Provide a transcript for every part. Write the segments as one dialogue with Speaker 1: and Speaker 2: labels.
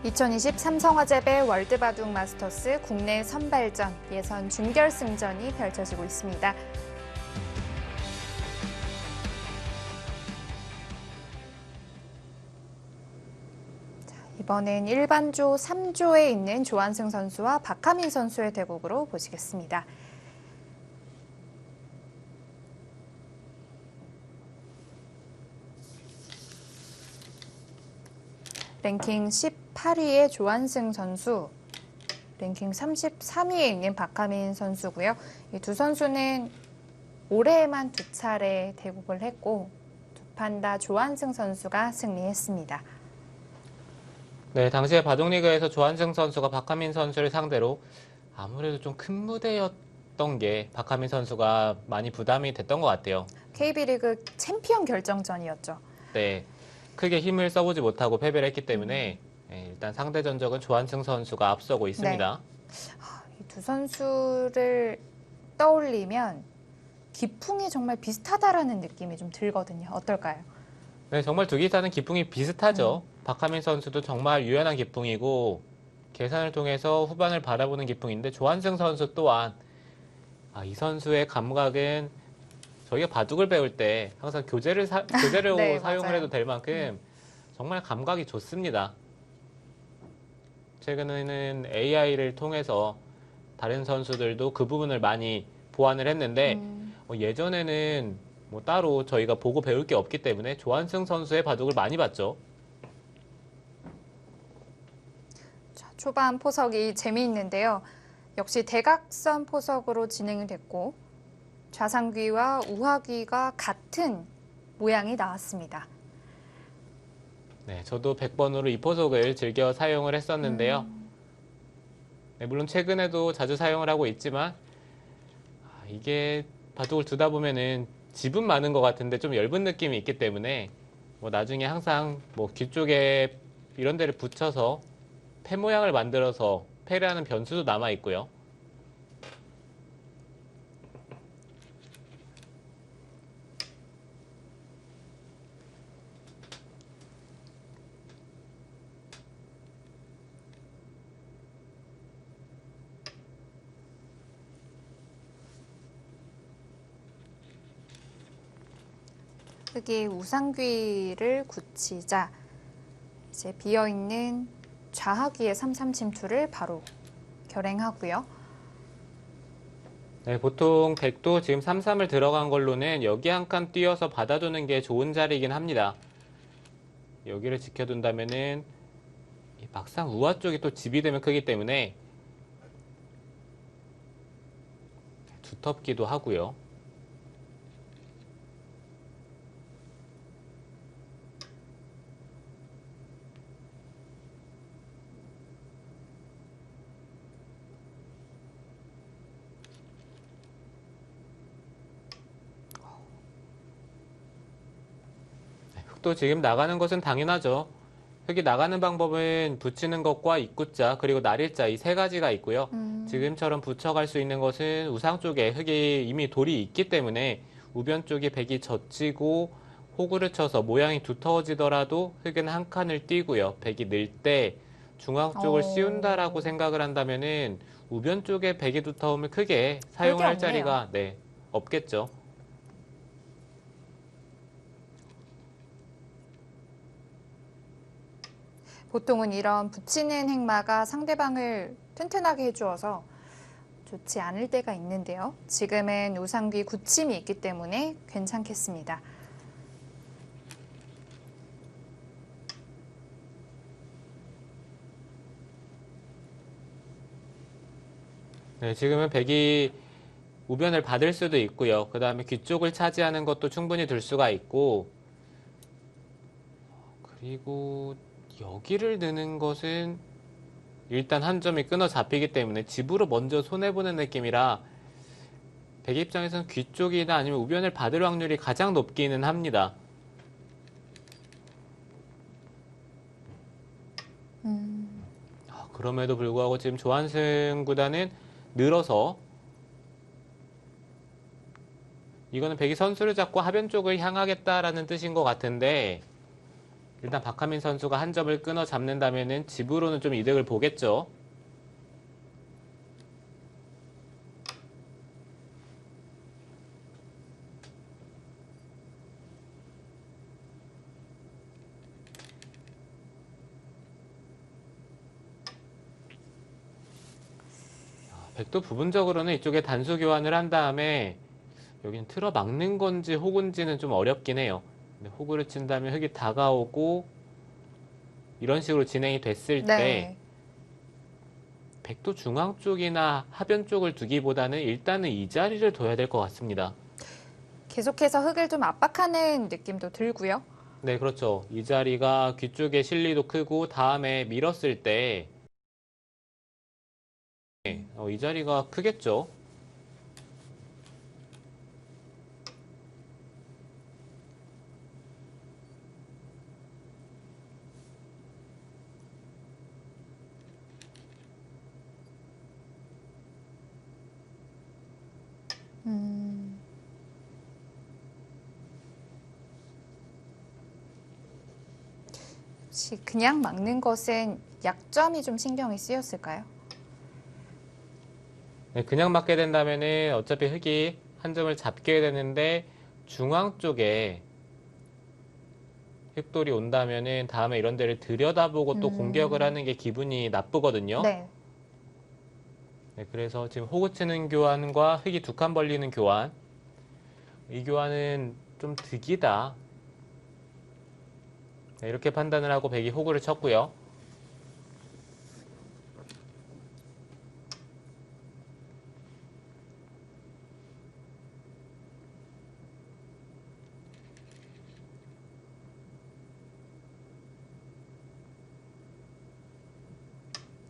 Speaker 1: 2020 삼성화재배 월드바둑 마스터스 국내 선발전 예선 준결승전이 펼쳐지고 있습니다. 이번엔 일반조 3조에 있는 조한승 선수와 박하민 선수의 대국으로 보시겠습니다. 랭킹 18위의 조한승 선수, 랭킹 33위에 있는 박하민 선수고요. 이 두 선수는 올해에만 2차례 대국을 했고 두 판 다 조한승 선수가 승리했습니다.
Speaker 2: 네, 당시에 바둑리그에서 조한승 선수가 박하민 선수를 상대로 아무래도 좀 큰 무대였던 게 박하민 선수가 많이 부담이 됐던 것 같아요.
Speaker 1: KB리그 챔피언 결정전이었죠.
Speaker 2: 네, 크게 힘을 써보지 못하고 패배를 했기 때문에 일단 상대 전적은 조한승 선수가 앞서고 있습니다.
Speaker 1: 네. 이 두 선수를 떠올리면 기풍이 정말 비슷하다라는 느낌이 좀 들거든요. 어떨까요?
Speaker 2: 네, 정말 두 기사는 기풍이 비슷하죠. 박하민 선수도 정말 유연한 기풍이고 계산을 통해서 후반을 바라보는 기풍인데 조한승 선수 또한 이 선수의 감각은 저희가 바둑을 배울 때 항상 교재로
Speaker 1: 네,
Speaker 2: 사용을
Speaker 1: 맞아요.
Speaker 2: 해도 될 만큼 정말 감각이 좋습니다. 최근에는 AI를 통해서 다른 선수들도 그 부분을 많이 보완을 했는데 예전에는 따로 저희가 보고 배울 게 없기 때문에 조한승 선수의 바둑을 많이 봤죠.
Speaker 1: 자, 초반 포석이 재미있는데요. 역시 대각선 포석으로 진행이 됐고 좌상귀와 우하귀가 같은 모양이 나왔습니다.
Speaker 2: 네, 저도 100번으로 이 포석을 즐겨 사용을 했었는데요. 네, 물론 최근에도 자주 사용을 하고 있지만 이게 바둑을 두다 보면은 집은 많은 것 같은데 좀 엷은 느낌이 있기 때문에 나중에 항상 귀 쪽에 이런 데를 붙여서 패 모양을 만들어서 패를 하는 변수도 남아 있고요.
Speaker 1: 흑이 우상귀를 굳히자 이제 비어있는 좌하귀의 3-3 침투를 바로 결행하고요.
Speaker 2: 네, 보통 백도 지금 3-3을 들어간 걸로는 여기 한 칸 띄어서 받아두는 게 좋은 자리이긴 합니다. 여기를 지켜둔다면은 막상 우하 쪽이 또 집이 되면 크기 때문에 두텁기도 하고요. 흑도 지금 나가는 것은 당연하죠. 흑이 나가는 방법은 붙이는 것과 입구자 그리고 날일자 이 세 가지가 있고요. 지금처럼 붙여갈 수 있는 것은 우상 쪽에 흑이 이미 돌이 있기 때문에 우변 쪽에 백이 젖히고 호구를 쳐서 모양이 두터워지더라도 흑은 한 칸을 띄고요. 백이 늘 때 중앙 쪽을 씌운다라고 생각을 한다면은 우변 쪽에 백이 두터우면 크게 사용을 할 자리가 없겠죠.
Speaker 1: 보통은 이런 붙이는 행마가 상대방을 튼튼하게 해주어서 좋지 않을 때가 있는데요. 지금은 우상귀 굳힘이 있기 때문에 괜찮겠습니다.
Speaker 2: 네, 지금은 백이 우변을 받을 수도 있고요. 그 다음에 귀 쪽을 차지하는 것도 충분히 둘 수가 있고 그리고 여기를 넣는 것은 일단 한 점이 끊어 잡히기 때문에 집으로 먼저 손해보는 느낌이라 백 입장에서는 귀 쪽이나 아니면 우변을 받을 확률이 가장 높기는 합니다. 그럼에도 불구하고 지금 조한승 구단은 늘어서 이거는 백이 선수를 잡고 하변 쪽을 향하겠다라는 뜻인 것 같은데 일단 박하민 선수가 한 점을 끊어 잡는다면은 집으로는 좀 이득을 보겠죠. 백도 부분적으로는 이쪽에 단수 교환을 한 다음에 여기는 틀어 막는 건지 호구인지는 좀 어렵긴 해요. 근데 호구를 친다면 흙이 다가오고 이런 식으로 진행이 됐을 때
Speaker 1: 네.
Speaker 2: 백도 중앙 쪽이나 하변 쪽을 두기보다는 일단은 이 자리를 둬야 될 것 같습니다.
Speaker 1: 계속해서 흙을 좀 압박하는 느낌도 들고요.
Speaker 2: 네, 그렇죠. 이 자리가 귀 쪽에 실리도 크고 다음에 밀었을 때 이 자리가 크겠죠.
Speaker 1: 음, 혹시 그냥 막는 것은 약점이 좀 신경이 쓰였을까요?
Speaker 2: 네, 그냥 맞게 된다면은 어차피 흙이 한 점을 잡게 되는데 중앙 쪽에 흙돌이 온다면은 다음에 이런 데를 들여다보고 또 공격을 하는 게 기분이 나쁘거든요.
Speaker 1: 네.
Speaker 2: 네, 그래서 지금 호구 치는 교환과 흙이 두 칸 벌리는 교환. 이 교환은 좀 득이다. 네, 이렇게 판단을 하고 백이 호구를 쳤고요.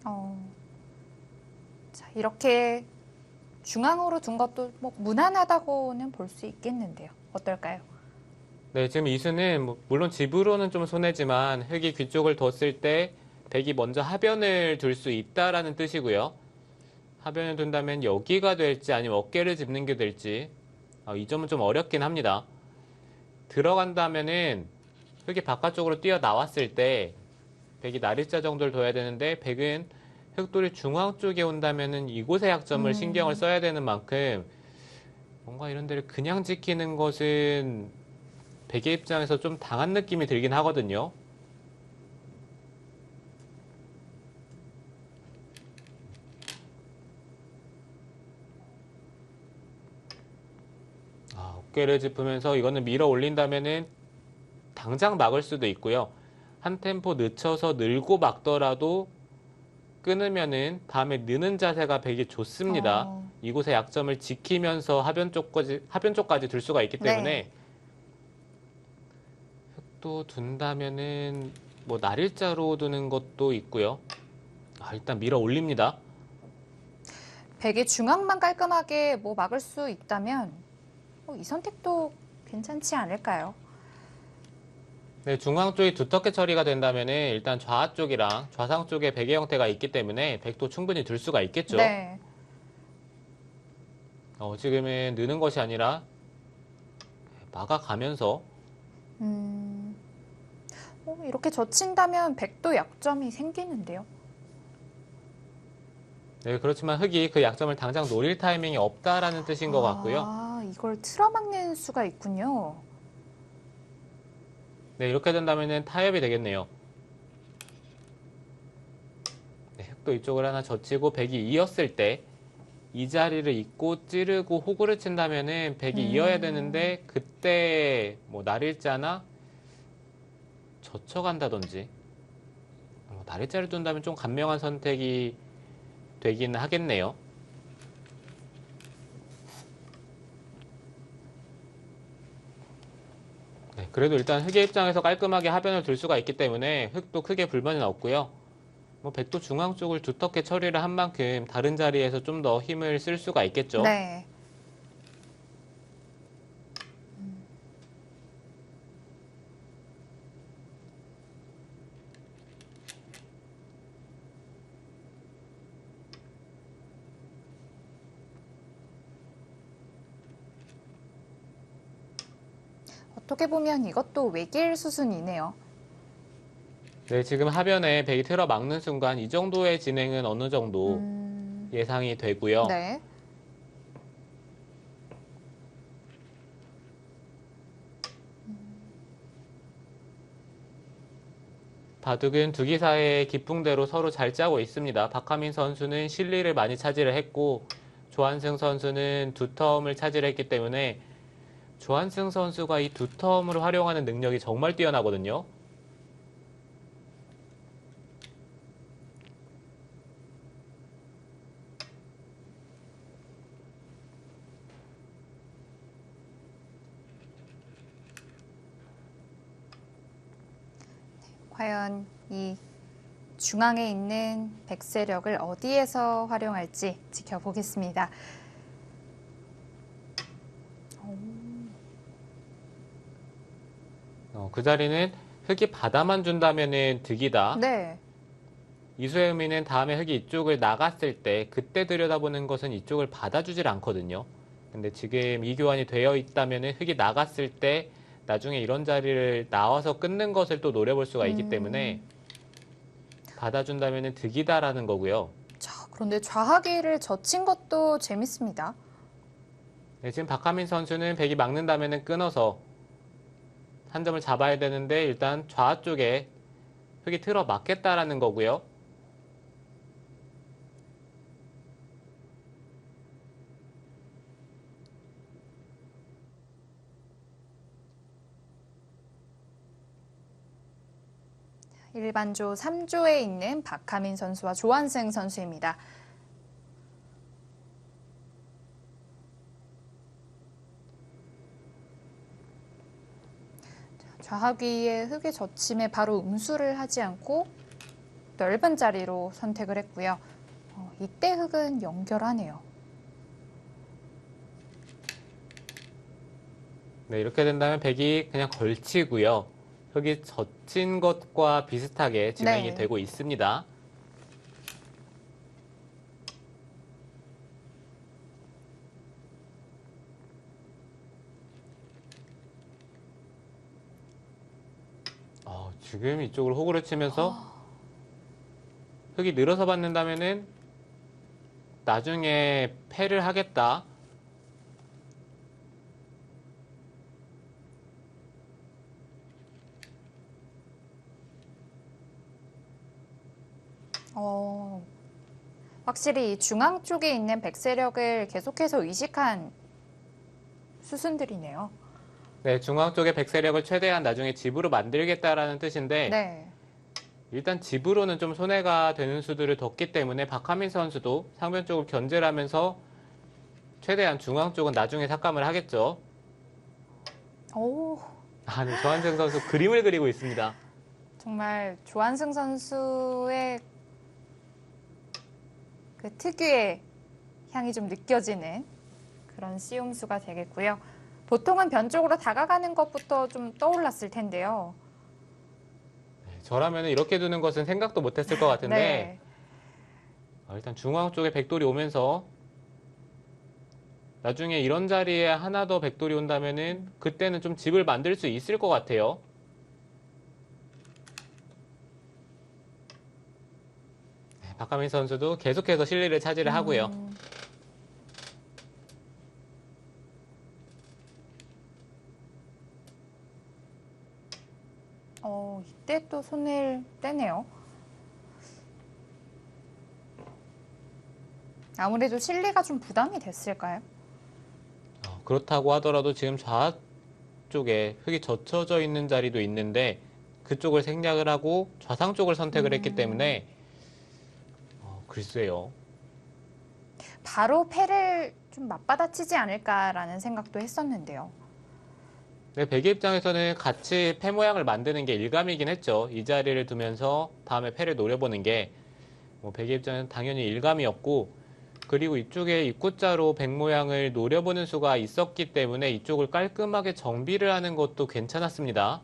Speaker 1: 어, 자, 이렇게 중앙으로 둔 것도 뭐 무난하다고는 볼 수 있겠는데요. 어떨까요?
Speaker 2: 네, 지금 이수는 물론 집으로는 좀 손해지만 흙이 귀 쪽을 뒀을 때 백이 먼저 하변을 둘 수 있다라는 뜻이고요. 하변을 둔다면 여기가 될지 아니면 어깨를 짚는 게 될지 이 점은 좀 어렵긴 합니다. 들어간다면은 흙이 바깥쪽으로 뛰어나왔을 때 백이 나리자 정도를 둬야 되는데 백은 흙돌이 중앙 쪽에 온다면은 이곳의 약점을 신경을 써야 되는 만큼 뭔가 이런 데를 그냥 지키는 것은 백의 입장에서 좀 당한 느낌이 들긴 하거든요. 어깨를 짚으면서 이거는 밀어 올린다면은 당장 막을 수도 있고요. 한 템포 늦춰서 늘고 막더라도 끊으면은 다음에 느는 자세가 백이 좋습니다.
Speaker 1: 어,
Speaker 2: 이곳의 약점을 지키면서 하변 쪽까지 둘 수가 있기
Speaker 1: 네.
Speaker 2: 때문에 또 둔다면은 뭐 날일자로 두는 것도 있고요. 일단 밀어 올립니다.
Speaker 1: 백의 중앙만 깔끔하게 뭐 막을 수 있다면 이 선택도 괜찮지 않을까요?
Speaker 2: 네, 중앙 쪽이 두텁게 처리가 된다면은 일단 좌 쪽이랑 좌상 쪽에 백의 형태가 있기 때문에 백도 충분히 둘 수가 있겠죠.
Speaker 1: 네.
Speaker 2: 지금은 느는 것이 아니라 막아가면서
Speaker 1: 음, 이렇게 젖힌다면 백도 약점이 생기는데요.
Speaker 2: 네, 그렇지만 흙이 그 약점을 당장 노릴 타이밍이 없다라는 뜻인 것 같고요.
Speaker 1: 이걸 틀어막는 수가 있군요.
Speaker 2: 네, 이렇게 된다면 타협이 되겠네요. 네, 흙도 이쪽을 하나 젖히고 백이 이었을 때 이 자리를 잇고 찌르고 호구를 친다면은 백이 이어야 되는데 그때 뭐 날일자나 젖혀간다든지 날일자를 둔다면 좀 간명한 선택이 되긴 하겠네요. 네, 그래도 일단 흙의 입장에서 깔끔하게 하변을 둘 수가 있기 때문에 흙도 크게 불만은 없고요. 뭐 백도 중앙 쪽을 두텁게 처리를 한 만큼 다른 자리에서 좀 더 힘을 쓸 수가 있겠죠.
Speaker 1: 네. 어떻게 보면 이것도 외길 수순이네요.
Speaker 2: 네, 지금 하변에 백이 틀어 막는 순간 이 정도의 진행은 어느 정도 예상이 되고요.
Speaker 1: 네.
Speaker 2: 바둑은 두 기사의 기풍대로 서로 잘 짜고 있습니다. 박하민 선수는 실리를 많이 차지를 했고 조한승 선수는 두 텀을 차지를 했기 때문에 조한승 선수가 이 두 텀을 활용하는 능력이 정말 뛰어나거든요.
Speaker 1: 과연 이 중앙에 있는 백세력을 어디에서 활용할지 지켜보겠습니다.
Speaker 2: 그 자리는 흙이 받아만 준다면은 득이다.
Speaker 1: 네.
Speaker 2: 이수의 의미는 다음에 흙이 이쪽을 나갔을 때 그때 들여다보는 것은 이쪽을 받아주질 않거든요. 근데 지금 이 교환이 되어 있다면은 흙이 나갔을 때 나중에 이런 자리를 나와서 끊는 것을 또 노려볼 수가 있기 때문에 받아준다면은 득이다라는 거고요.
Speaker 1: 자, 그런데 좌하기를 젖힌 것도 재밌습니다.
Speaker 2: 네, 지금 박하민 선수는 백이 막는다면은 끊어서 한 점을 잡아야 되는데 일단 좌 쪽에 흙이 틀어 막겠다라는 거고요.
Speaker 1: 일반조 3조에 있는 박하민 선수와 조한승 선수입니다. 좌하귀의 흙의 젖힘에 바로 응수를 하지 않고 넓은 자리로 선택을 했고요. 이때 흙은 연결하네요.
Speaker 2: 네, 이렇게 된다면 백이 그냥 걸치고요. 흙이 젖힌 것과 비슷하게 진행이
Speaker 1: 네.
Speaker 2: 되고 있습니다. 지금 이쪽으로 호구를 치면서 흙이 늘어서 받는다면은 나중에 패를 하겠다.
Speaker 1: 확실히 이 중앙 쪽에 있는 백세력을 계속해서 의식한 수순들이네요.
Speaker 2: 네, 중앙 쪽의 백세력을 최대한 나중에 집으로 만들겠다라는 뜻인데
Speaker 1: 네.
Speaker 2: 일단 집으로는 좀 손해가 되는 수들을 뒀기 때문에 박하민 선수도 상변 쪽을 견제를 하면서 최대한 중앙 쪽은 나중에 삭감을 하겠죠.
Speaker 1: 오,
Speaker 2: 네, 조한승 선수 그림을 그리고 있습니다.
Speaker 1: 정말 조한승 선수의 그 특유의 향이 좀 느껴지는 그런 씨움수가 되겠고요. 보통은 변 쪽으로 다가가는 것부터 좀 떠올랐을 텐데요.
Speaker 2: 저라면 이렇게 두는 것은 생각도 못했을 것 같은데
Speaker 1: 네.
Speaker 2: 일단 중앙 쪽에 백돌이 오면서 나중에 이런 자리에 하나 더 백돌이 온다면은 그때는 좀 집을 만들 수 있을 것 같아요. 박하민 선수도 계속해서 실리를 차지를 하고요.
Speaker 1: 이때 또 손을 떼네요. 아무래도 실리가 좀 부담이 됐을까요?
Speaker 2: 그렇다고 하더라도 지금 좌 쪽에 흙이 젖혀져 있는 자리도 있는데 그쪽을 생략을 하고 좌상 쪽을 선택을 했기 때문에 글쎄요.
Speaker 1: 바로 패를 좀 맞받아치지 않을까라는 생각도 했었는데요.
Speaker 2: 네, 백의 입장에서는 같이 패 모양을 만드는 게 일감이긴 했죠. 이 자리를 두면서 다음에 패를 노려보는 게 백의 입장에서는 당연히 일감이었고 그리고 이쪽에 입구자로 백 모양을 노려보는 수가 있었기 때문에 이쪽을 깔끔하게 정비를 하는 것도 괜찮았습니다.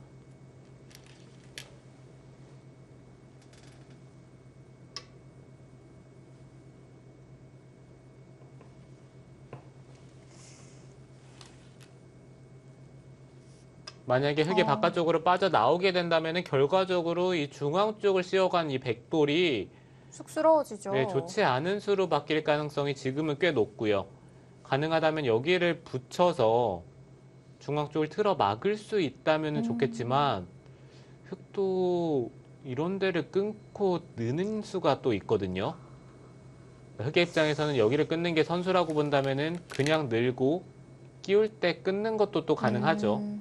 Speaker 2: 만약에 흙이 바깥쪽으로 빠져나오게 된다면 결과적으로 이 중앙 쪽을 씌워간 이 백돌이
Speaker 1: 쑥스러워지죠.
Speaker 2: 네, 좋지 않은 수로 바뀔 가능성이 지금은 꽤 높고요. 가능하다면 여기를 붙여서 중앙 쪽을 틀어 막을 수 있다면 좋겠지만 흙도 이런 데를 끊고 느는 수가 또 있거든요. 흙의 입장에서는 여기를 끊는 게 선수라고 본다면은 그냥 늘고 끼울 때 끊는 것도 또 가능하죠.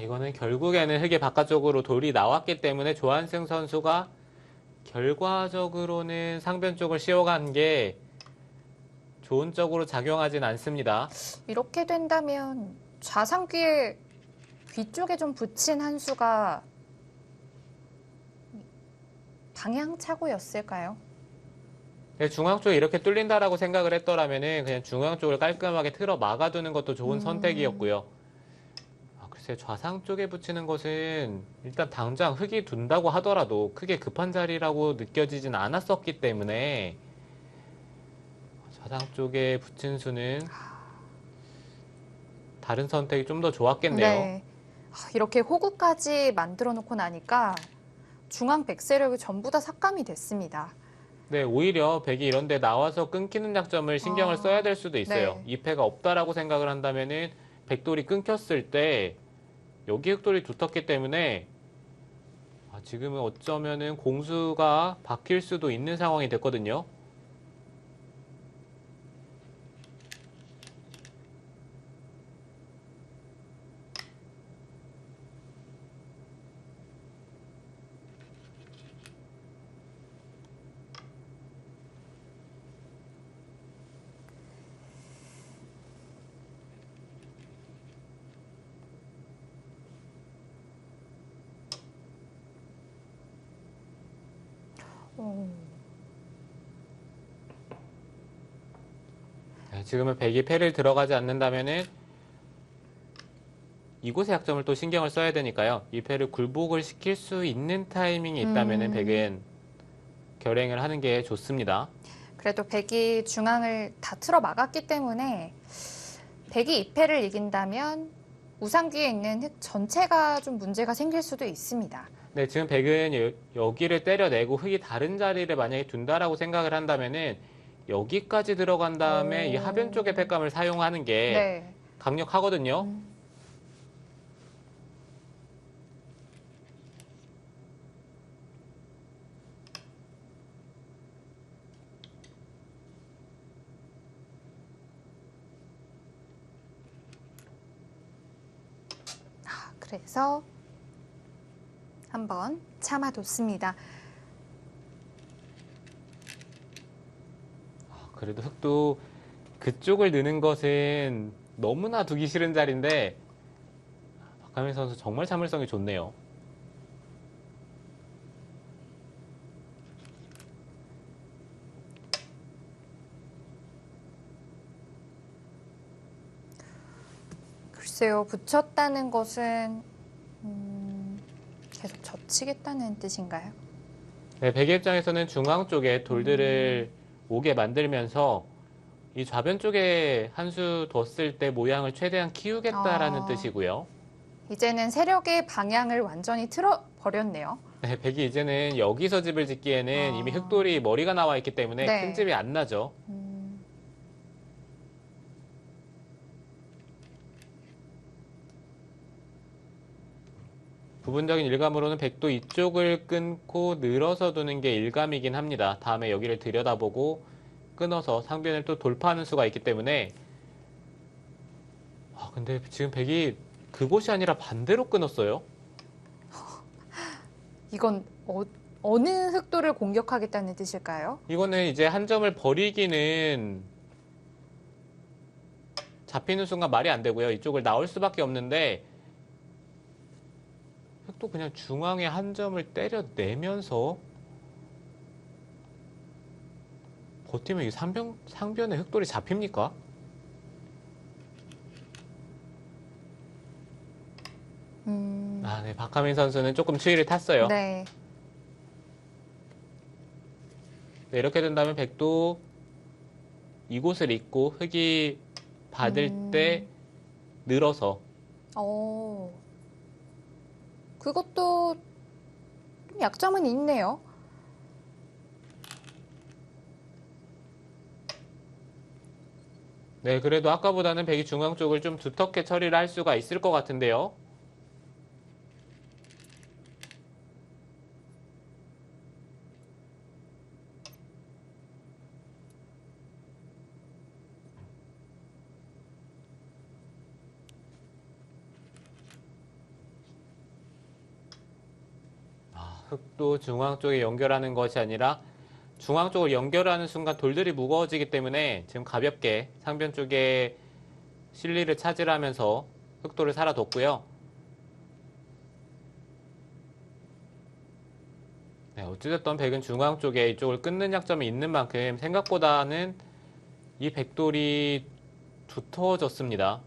Speaker 2: 이거는 결국에는 흙의 바깥쪽으로 돌이 나왔기 때문에 조한승 선수가 결과적으로는 상변 쪽을 씌워간 게 좋은 쪽으로 작용하진 않습니다.
Speaker 1: 이렇게 된다면 좌상귀에 귀 쪽에 좀 붙인 한 수가 방향차고였을까요?
Speaker 2: 네, 중앙 쪽이 이렇게 뚫린다라고 생각을 했더라면은 그냥 중앙 쪽을 깔끔하게 틀어 막아두는 것도 좋은 선택이었고요. 글쎄 좌상 쪽에 붙이는 것은 일단 당장 흙이 둔다고 하더라도 크게 급한 자리라고 느껴지진 않았었기 때문에 좌상 쪽에 붙인 수는 다른 선택이 좀 더 좋았겠네요.
Speaker 1: 네. 이렇게 호구까지 만들어 놓고 나니까 중앙 백세력이 전부 다 삭감이 됐습니다.
Speaker 2: 네, 오히려 백이 이런 데 나와서 끊기는 약점을 신경을 써야 될 수도 있어요.
Speaker 1: 네.
Speaker 2: 2패가 없다라고 생각을 한다면은 백돌이 끊겼을 때 여기 흑돌이 두텁기 때문에 지금은 어쩌면은 공수가 바뀔 수도 있는 상황이 됐거든요. 네, 지금은 백이 패를 들어가지 않는다면은 이곳의 약점을 또 신경을 써야 되니까요. 이 패를 굴복을 시킬 수 있는 타이밍이 있다면은 백은 결행을 하는 게 좋습니다.
Speaker 1: 그래도 백이 중앙을 다 틀어 막았기 때문에 백이 2패를 이긴다면 우상귀에 있는 흙 전체가 좀 문제가 생길 수도 있습니다.
Speaker 2: 네, 지금 백은 여기를 때려내고 흙이 다른 자리를 만약에 둔다라고 생각을 한다면은 여기까지 들어간 다음에 이 하변 쪽의 팩감을 사용하는 게
Speaker 1: 네.
Speaker 2: 강력하거든요.
Speaker 1: 그래서 한번 참아뒀습니다.
Speaker 2: 그래도 흙도 그쪽을 느는 것은 너무나 두기 싫은 자리인데 박하민 선수 정말 참을성이 좋네요.
Speaker 1: 글쎄요, 붙였다는 것은 계속 젖히겠다는 뜻인가요?
Speaker 2: 네, 백의 입장에서는 중앙 쪽에 돌들을 오게 만들면서 이 좌변 쪽에 한 수 뒀을 때 모양을 최대한 키우겠다라는 뜻이고요.
Speaker 1: 이제는 세력의 방향을 완전히 틀어버렸네요.
Speaker 2: 네, 백이 이제는 여기서 집을 짓기에는 이미 흙돌이 머리가 나와 있기 때문에
Speaker 1: 네.
Speaker 2: 큰 집이 안 나죠. 부분적인 일감으로는 백도 이쪽을 끊고 늘어서 두는 게 일감이긴 합니다. 다음에 여기를 들여다보고 끊어서 상변을 또 돌파하는 수가 있기 때문에 근데 지금 백이 그곳이 아니라 반대로 끊었어요.
Speaker 1: 이건 어느 흑도를 공격하겠다는 뜻일까요?
Speaker 2: 이거는 이제 한 점을 버리기는 잡히는 순간 말이 안 되고요. 이쪽을 나올 수밖에 없는데 흑도 그냥 중앙에 한 점을 때려내면서 버티면 이 상변에 흑돌이 잡힙니까? 아, 네, 박하민 선수는 조금 추위를 탔어요.
Speaker 1: 네.
Speaker 2: 네, 이렇게 된다면 백도 이곳을 잇고 흙이 받을 때 늘어서
Speaker 1: 어. 그것도 좀 약점은 있네요.
Speaker 2: 네, 그래도 아까보다는 백이 중앙 쪽을 좀 두텁게 처리를 할 수가 있을 것 같은데요. 흙도 중앙 쪽에 연결하는 것이 아니라 중앙 쪽을 연결하는 순간 돌들이 무거워지기 때문에 지금 가볍게 상변 쪽에 실리를 차지하면서 흑도를 살아뒀고요. 네, 어찌됐든 백은 중앙 쪽에 이쪽을 끊는 약점이 있는 만큼 생각보다는 이 백돌이 두터워졌습니다.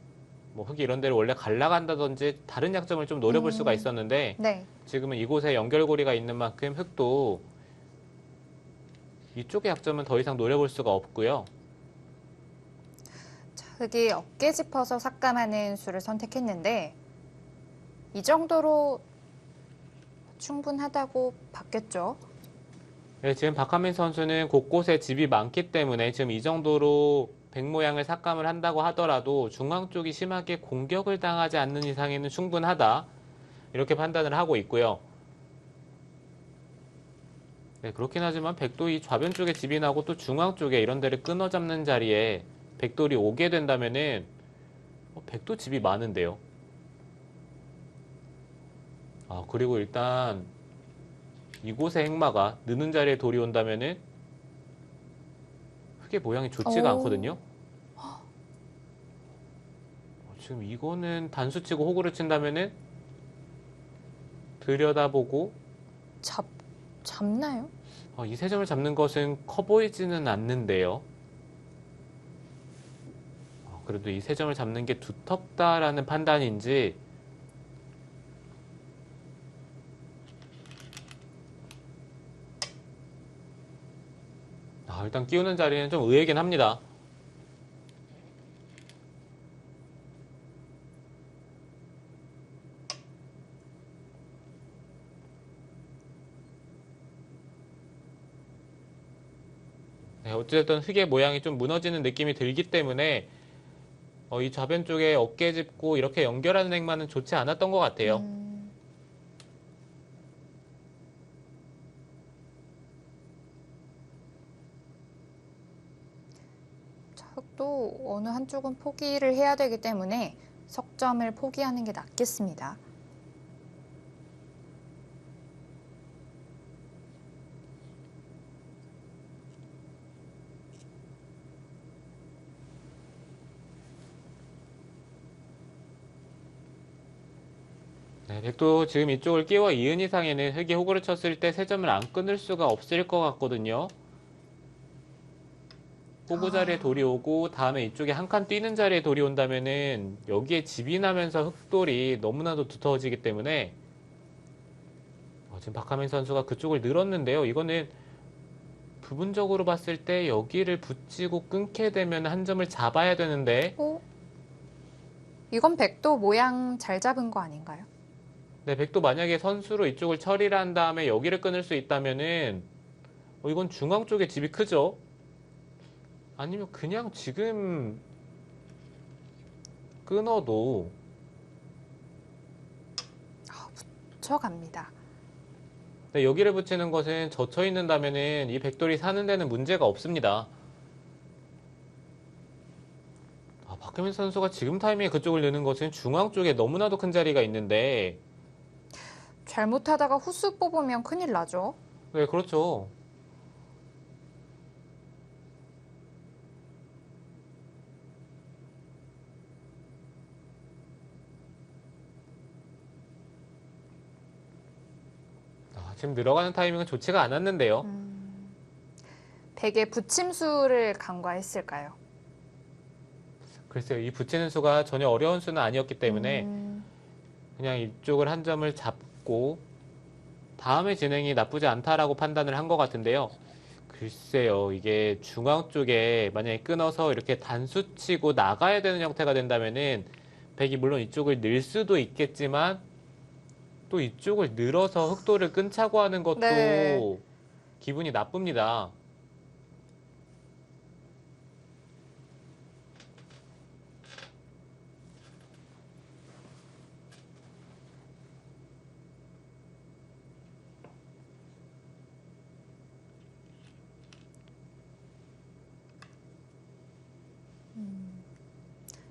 Speaker 2: 뭐 흙이 이런 데를 원래 갈라간다든지 다른 약점을 좀 노려볼 수가 있었는데
Speaker 1: 네.
Speaker 2: 지금은 이곳에 연결고리가 있는 만큼 흙도 이쪽의 약점은 더 이상 노려볼 수가 없고요.
Speaker 1: 자, 흙이 어깨 짚어서 삭감하는 수를 선택했는데 이 정도로 충분하다고 봤겠죠.
Speaker 2: 네, 지금 박한민 선수는 곳곳에 집이 많기 때문에 지금 이 정도로 백 모양을 삭감을 한다고 하더라도 중앙 쪽이 심하게 공격을 당하지 않는 이상에는 충분하다. 이렇게 판단을 하고 있고요. 네, 그렇긴 하지만 백도 이 좌변 쪽에 집이 나고 또 중앙 쪽에 이런 데를 끊어 잡는 자리에 백돌이 오게 된다면은 백도 집이 많은데요. 아, 그리고 일단 이곳의 행마가 느는 자리에 돌이 온다면은 흙의 모양이 좋지가
Speaker 1: 오.
Speaker 2: 않거든요. 지금 이거는 단수치고 호구를 친다면은 들여다보고
Speaker 1: 잡나요?
Speaker 2: 이 세 점을 잡는 것은 커 보이지는 않는데요. 그래도 이 세 점을 잡는 게 두텁다라는 판단인지 일단 끼우는 자리는 좀 의외긴 합니다. 네, 어쨌든 흙의 모양이 좀 무너지는 느낌이 들기 때문에 이 좌변 쪽에 어깨 짚고 이렇게 연결하는 행만은 좋지 않았던 것 같아요.
Speaker 1: 자, 흙도 어느 한쪽은 포기를 해야 되기 때문에 석점을 포기하는 게 낫겠습니다.
Speaker 2: 네, 백도 지금 이쪽을 끼워 이은 이상에는 흙이 호구를 쳤을 때 세 점을 안 끊을 수가 없을 것 같거든요. 호구 자리에 돌이 오고 다음에 이쪽에 한 칸 뛰는 자리에 돌이 온다면은 여기에 집이 나면서 흙돌이 너무나도 두터워지기 때문에 지금 박하민 선수가 그쪽을 늘었는데요. 이거는 부분적으로 봤을 때 여기를 붙이고 끊게 되면 한 점을 잡아야 되는데
Speaker 1: 이건 백도 모양 잘 잡은 거 아닌가요?
Speaker 2: 네, 백도 만약에 선수로 이쪽을 처리를 한 다음에 여기를 끊을 수 있다면은 이건 중앙 쪽에 집이 크죠? 아니면 그냥 지금 끊어도
Speaker 1: 붙여갑니다.
Speaker 2: 네, 여기를 붙이는 것은 젖혀 있는다면은 이 백돌이 사는 데는 문제가 없습니다. 박혜민 선수가 지금 타이밍에 그쪽을 넣는 것은 중앙 쪽에 너무나도 큰 자리가 있는데
Speaker 1: 잘못하다가 후수 뽑으면 큰일 나죠.
Speaker 2: 네, 그렇죠. 지금 들어가는 타이밍은 좋지가 않았는데요.
Speaker 1: 백의 붙임수를 간과했을까요?
Speaker 2: 글쎄요, 이 붙이는 수가 전혀 어려운 수는 아니었기 때문에 그냥 이쪽을 한 점을 잡고 다음에 진행이 나쁘지 않다라고 판단을 한 것 같은데요. 글쎄요, 이게 중앙 쪽에 만약에 끊어서 이렇게 단수 치고 나가야 되는 형태가 된다면은 백이 물론 이쪽을 늘 수도 있겠지만 또 이쪽을 늘어서 흑도를 끊자고 하는 것도
Speaker 1: 네.
Speaker 2: 기분이 나쁩니다.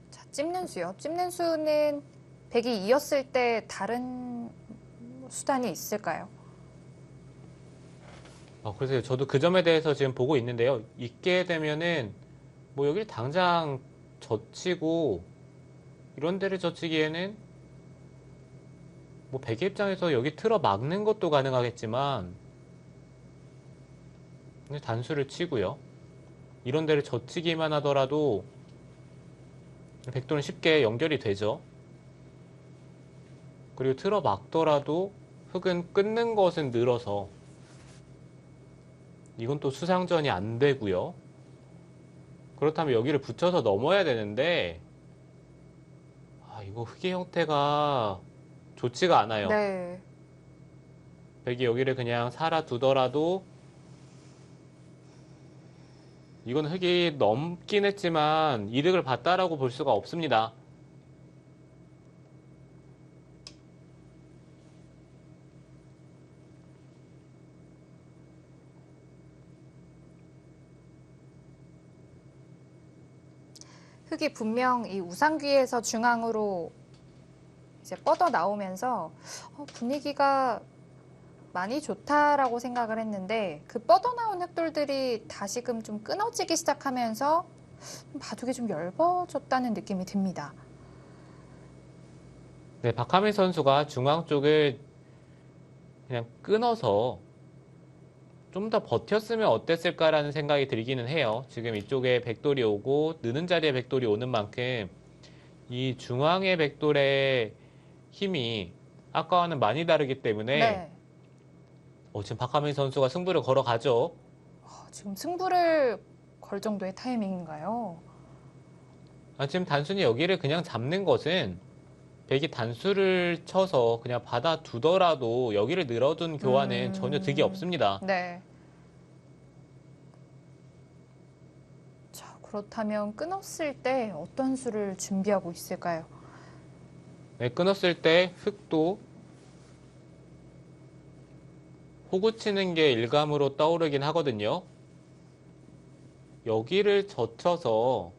Speaker 1: 자, 찝는 수요. 찝는 수는 백이 이었을 때 다른 수단이 있을까요?
Speaker 2: 그래서 저도 그 점에 대해서 지금 보고 있는데요. 있게 되면은 뭐 여길 당장 젖히고 이런 데를 젖히기에는 뭐 백의 입장에서 여기 틀어 막는 것도 가능하겠지만 근데 단수를 치고요. 이런 데를 젖히기만 하더라도 백도는 쉽게 연결이 되죠. 그리고 틀어 막더라도 흑은 끊는 것은 늘어서 이건 또 수상전이 안 되고요. 그렇다면 여기를 붙여서 넘어야 되는데 이거 흑의 형태가 좋지가 않아요.
Speaker 1: 네.
Speaker 2: 백이 여기를 그냥 살아두더라도 이건 흑이 넘긴 했지만 이득을 봤다라고 볼 수가 없습니다.
Speaker 1: 흑이 분명 이 우상귀에서 중앙으로 이제 뻗어 나오면서 분위기가 많이 좋다라고 생각을 했는데 그 뻗어나온 흑돌들이 다시금 좀 끊어지기 시작하면서 바둑이 좀 얇아졌다는 느낌이 듭니다.
Speaker 2: 네, 박하민 선수가 중앙 쪽을 그냥 끊어서 좀 더 버텼으면 어땠을까라는 생각이 들기는 해요. 지금 이쪽에 백돌이 오고 느는 자리에 백돌이 오는 만큼 이 중앙의 백돌의 힘이 아까와는 많이 다르기 때문에
Speaker 1: 네.
Speaker 2: 지금 박하민 선수가 승부를 걸어가죠.
Speaker 1: 지금 승부를 걸 정도의 타이밍인가요?
Speaker 2: 지금 단순히 여기를 그냥 잡는 것은 백이 단수를 쳐서 그냥 받아두더라도 여기를 늘어둔 교환은 전혀 득이 없습니다.
Speaker 1: 네. 자, 그렇다면 끊었을 때 어떤 수를 준비하고 있을까요?
Speaker 2: 네, 끊었을 때 흑도 호구 치는 게 일감으로 떠오르긴 하거든요. 여기를 젖혀서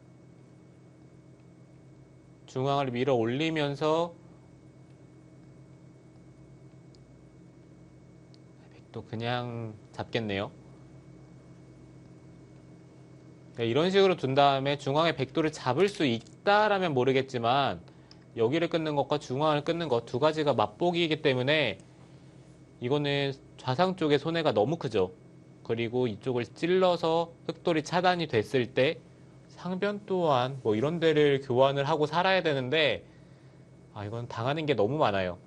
Speaker 2: 중앙을 밀어 올리면서 백도 그냥 잡겠네요. 네, 이런 식으로 둔 다음에 중앙에 백도를 잡을 수 있다라면 모르겠지만 여기를 끊는 것과 중앙을 끊는 것 두 가지가 맛보기이기 때문에 이거는 좌상 쪽의 손해가 너무 크죠. 그리고 이쪽을 찔러서 흑돌이 차단이 됐을 때 상변 또한 뭐 이런 데를 교환을 하고 살아야 되는데 이건 당하는 게 너무 많아요.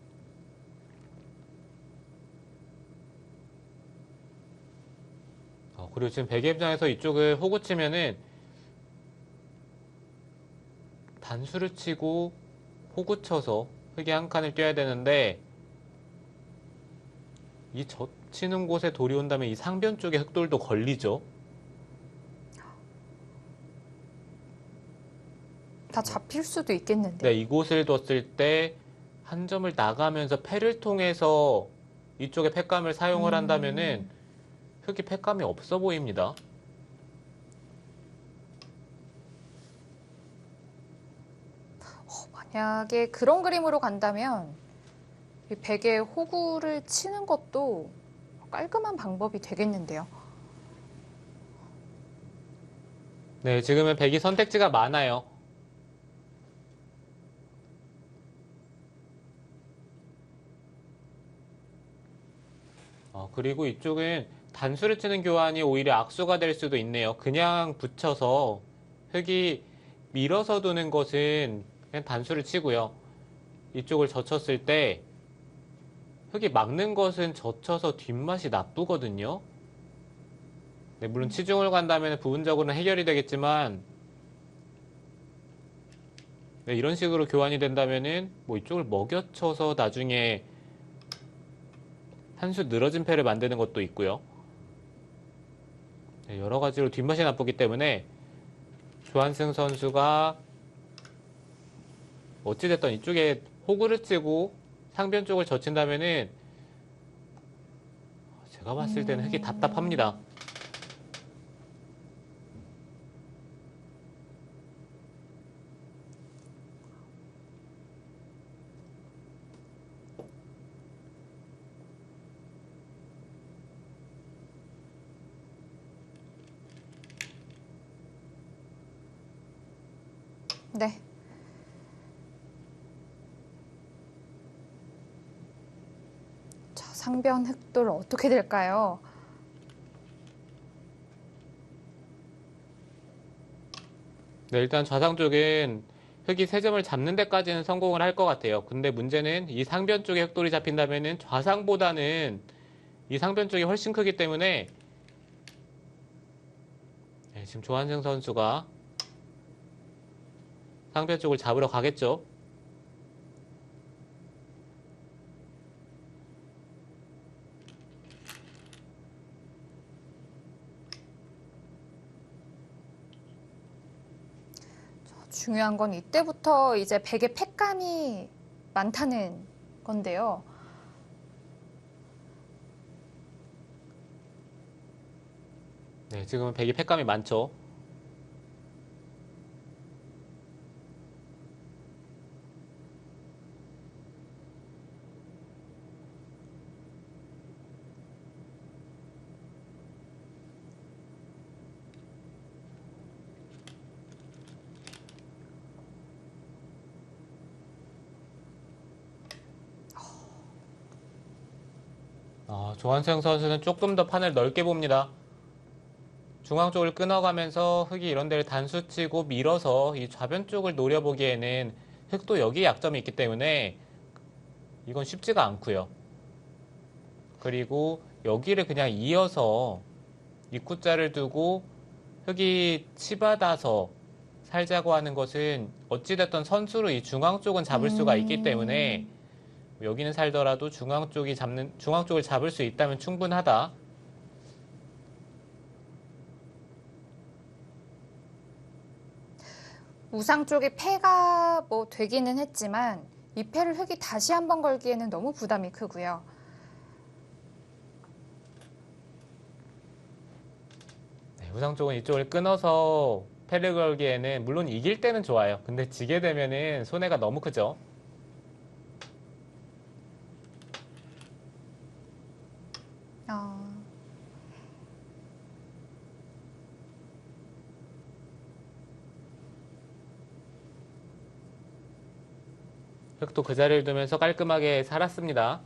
Speaker 2: 그리고 지금 백의 입장에서 이쪽을 호구 치면은 단수를 치고 호구 쳐서 흑이 한 칸을 뛰어야 되는데 이 젖히는 곳에 돌이 온다면 이 상변 쪽에 흑돌도 걸리죠.
Speaker 1: 다 잡힐 수도 있겠는데.
Speaker 2: 네, 이곳을 뒀을 때 한 점을 나가면서 패를 통해서 이쪽에 패감을 사용을 한다면은 흑이 패감이 없어 보입니다.
Speaker 1: 만약에 그런 그림으로 간다면 이 백에 호구를 치는 것도 깔끔한 방법이 되겠는데요.
Speaker 2: 네, 지금은 백이 선택지가 많아요. 그리고 이쪽은 단수를 치는 교환이 오히려 악수가 될 수도 있네요. 그냥 붙여서 흑이 밀어서 두는 것은 그냥 단수를 치고요. 이쪽을 젖혔을 때 흙이 막는 것은 젖혀서 뒷맛이 나쁘거든요. 네, 물론 치중을 간다면 부분적으로는 해결이 되겠지만 네, 이런 식으로 교환이 된다면은 뭐 이쪽을 먹여쳐서 나중에 한 수 늘어진 패를 만드는 것도 있고요. 네, 여러 가지로 뒷맛이 나쁘기 때문에 조한승 선수가 어찌됐든 이쪽에 호구를 치고 상변 쪽을 젖힌다면은 제가 봤을 때는 흙이 답답합니다.
Speaker 1: 네. 자, 상변 흑돌 어떻게 될까요?
Speaker 2: 네, 일단 좌상 쪽은 흙이 세 점을 잡는 데까지는 성공을 할 것 같아요. 근데 문제는 이 상변 쪽에 흑돌이 잡힌다면은 좌상보다는 이 상변 쪽이 훨씬 크기 때문에 네, 지금 조한승 선수가 상변 쪽을 잡으러 가겠죠.
Speaker 1: 중요한 건 이때부터 이제 백의 팩감이 많다는 건데요.
Speaker 2: 네, 지금은 백이 팩감이 많죠. 조한승 선수는 조금 더 판을 넓게 봅니다. 중앙 쪽을 끊어가면서 흙이 이런 데를 단수치고 밀어서 이 좌변 쪽을 노려보기에는 흙도 여기에 약점이 있기 때문에 이건 쉽지가 않고요. 그리고 여기를 그냥 이어서 입구자를 두고 흙이 치받아서 살자고 하는 것은 어찌됐든 선수로 이 중앙 쪽은 잡을 수가 있기 때문에 여기는 살더라도 중앙 쪽을 잡을 수 있다면 충분하다.
Speaker 1: 우상 쪽에 패가 뭐 되기는 했지만 이 패를 흑이 다시 한번 걸기에는 너무 부담이 크고요.
Speaker 2: 네, 우상 쪽은 이쪽을 끊어서 패를 걸기에는 물론 이길 때는 좋아요. 근데 지게 되면은 손해가 너무 크죠.
Speaker 1: 어,
Speaker 2: 흙도 그 자리를 두면서 깔끔하게 살았습니다.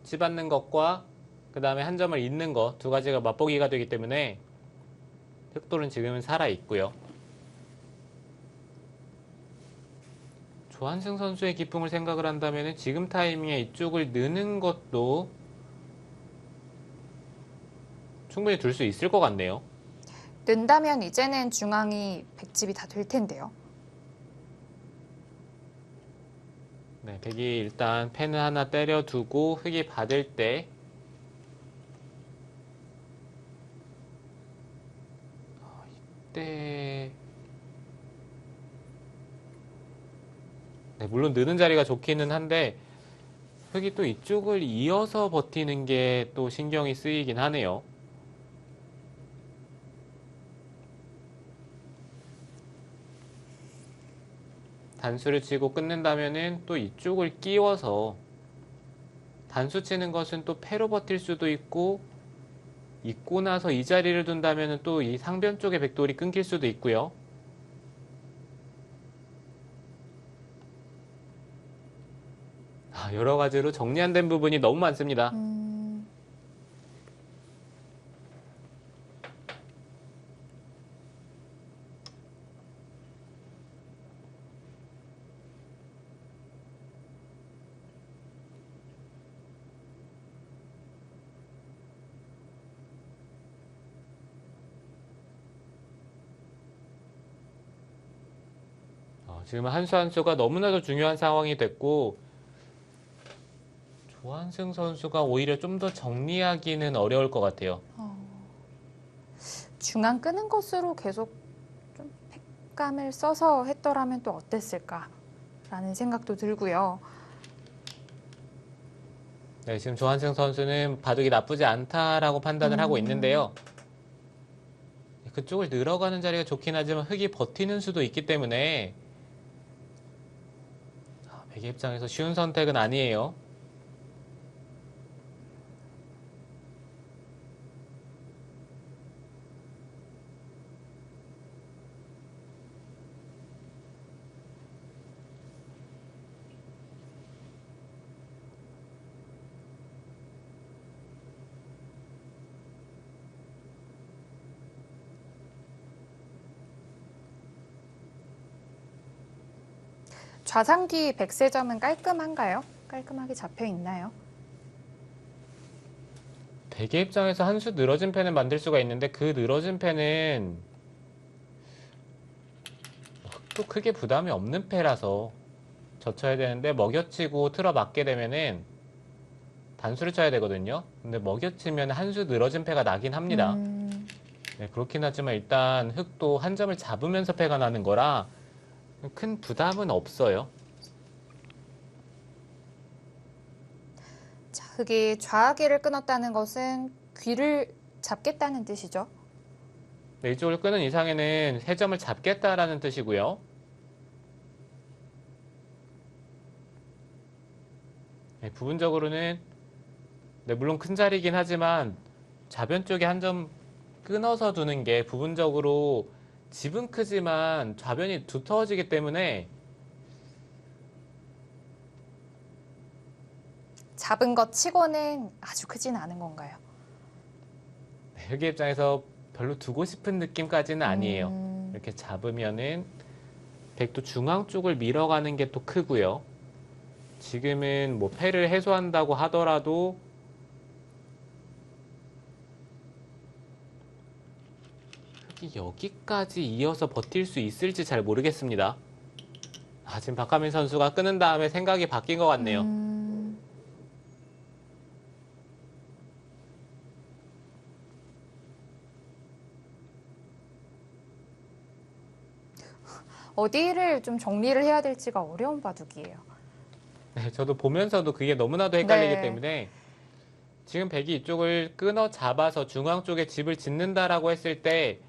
Speaker 2: 치받는 것과 그 다음에 한 점을 잇는 것 두 가지가 맛보기가 되기 때문에 흑돌은 지금은 살아있고요. 조한승 선수의 기풍을 생각을 한다면 지금 타이밍에 이쪽을 느는 것도 충분히 둘 수 있을 것 같네요.
Speaker 1: 는다면 이제는 중앙이 백집이 다 될 텐데요.
Speaker 2: 네, 백이 일단 펜을 하나 때려두고 흙이 받을 때 이때 네, 물론 느는 자리가 좋기는 한데 흙이 또 이쪽을 이어서 버티는 게 또 신경이 쓰이긴 하네요. 단수를 치고 끊는다면은 또 이쪽을 끼워서 단수 치는 것은 또 패로 버틸 수도 있고 있고 나서 이 자리를 둔다면은 또 이 상변 쪽의 백돌이 끊길 수도 있고요. 여러 가지로 정리 안 된 부분이 너무 많습니다. 지금 한 수 한 수가 너무나도 중요한 상황이 됐고 조한승 선수가 오히려 좀 더 정리하기는 어려울 것 같아요.
Speaker 1: 중앙 끄는 것으로 계속 좀 팩감을 써서 했더라면 또 어땠을까라는 생각도 들고요.
Speaker 2: 네, 지금 조한승 선수는 바둑이 나쁘지 않다라고 판단을 하고 있는데요. 그쪽을 늘어가는 자리가 좋긴 하지만 흑이 버티는 수도 있기 때문에 백의 입장에서 쉬운 선택은 아니에요.
Speaker 1: 좌상기 백세점은 깔끔한가요? 깔끔하게 잡혀 있나요?
Speaker 2: 백의 입장에서 한 수 늘어진 펜을 만들 수가 있는데 그 늘어진 펜은 또 크게 부담이 없는 패라서 젖혀야 되는데 먹여치고 틀어 맞게 되면은 단수를 쳐야 되거든요. 근데 먹여치면 한 수 늘어진 패가 나긴 합니다. 네, 그렇긴 하지만 일단 흑도 한 점을 잡으면서 패가 나는 거라 큰 부담은 없어요.
Speaker 1: 자, 흑이 좌아귀를 끊었다는 것은 귀를 잡겠다는 뜻이죠.
Speaker 2: 네, 이쪽을 끄는 이상에는 세 점을 잡겠다라는 뜻이고요. 네, 부분적으로는 네, 물론 큰 자리이긴 하지만 좌변 쪽에 한 점 끊어서 두는 게 부분적으로 집은 크지만 좌변이 두터워지기 때문에
Speaker 1: 잡은 것 치고는 아주 크진 않은 건가요?
Speaker 2: 흑의 입장에서 별로 두고 싶은 느낌까지는 아니에요.
Speaker 1: 음,
Speaker 2: 이렇게 잡으면은 백도 중앙 쪽을 밀어가는 게 또 크고요. 지금은 뭐 패를 해소한다고 하더라도 흑이 여기까지 이어서 버틸 수 있을지 잘 모르겠습니다. 지금 박하민 선수가 끄는 다음에 생각이 바뀐 것 같네요.
Speaker 1: 어디를 좀 정리를 해야 될지가 어려운 바둑이에요.
Speaker 2: 네, 저도 보면서도 그게 너무나도 헷갈리기
Speaker 1: 네.
Speaker 2: 때문에 지금 백이 이쪽을 끊어 잡아서 중앙 쪽에 집을 짓는다라고 했을 때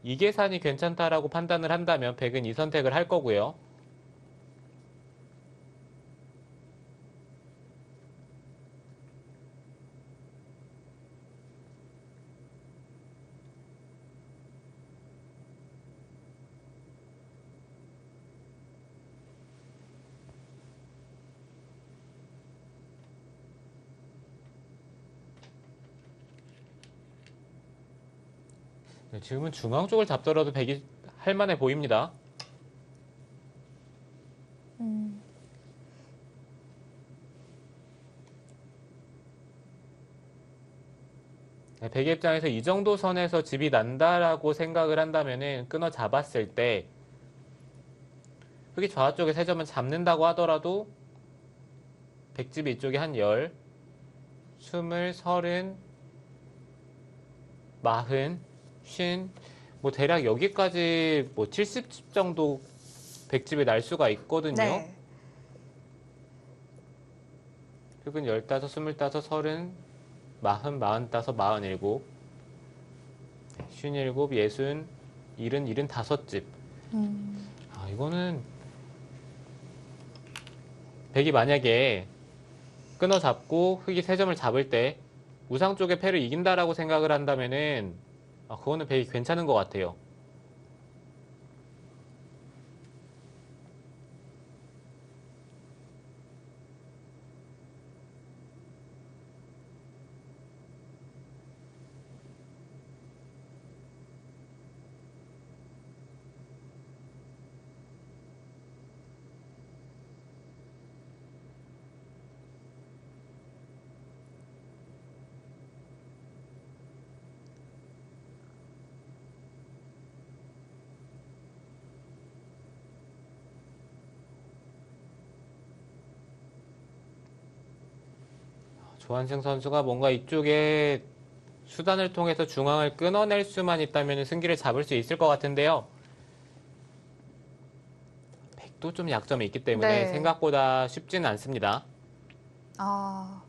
Speaker 2: 이 계산이 괜찮다라고 판단을 한다면 백은 이 선택을 할 거고요. 네, 지금은 중앙 쪽을 잡더라도 백이 할만해 보입니다. 네, 백의 입장에서 이 정도 선에서 집이 난다라고 생각을 한다면은 끊어 잡았을 때 흑이 좌우 쪽에 세 점은 잡는다고 하더라도 백집이 이쪽에 한 10, 20, 30, 40, 50, 뭐 대략 여기까지 뭐 70집 정도 백집이 날 수가 있거든요.
Speaker 1: 네.
Speaker 2: 흑은 15, 25, 30, 40, 45, 47, 57, 60, 70, 75집. 이거는 백이 만약에 끊어 잡고 흑이 세 점을 잡을 때 우상 쪽의 패를 이긴다라고 생각을 한다면은 그거는 백이 괜찮은 것 같아요. 조한승 선수가 뭔가 이쪽에 수단을 통해서 중앙을 끊어낼 수만 있다면 승기를 잡을 수 있을 것 같은데요. 백도 좀 약점이 있기 때문에
Speaker 1: 네.
Speaker 2: 생각보다 쉽지는 않습니다.
Speaker 1: 아.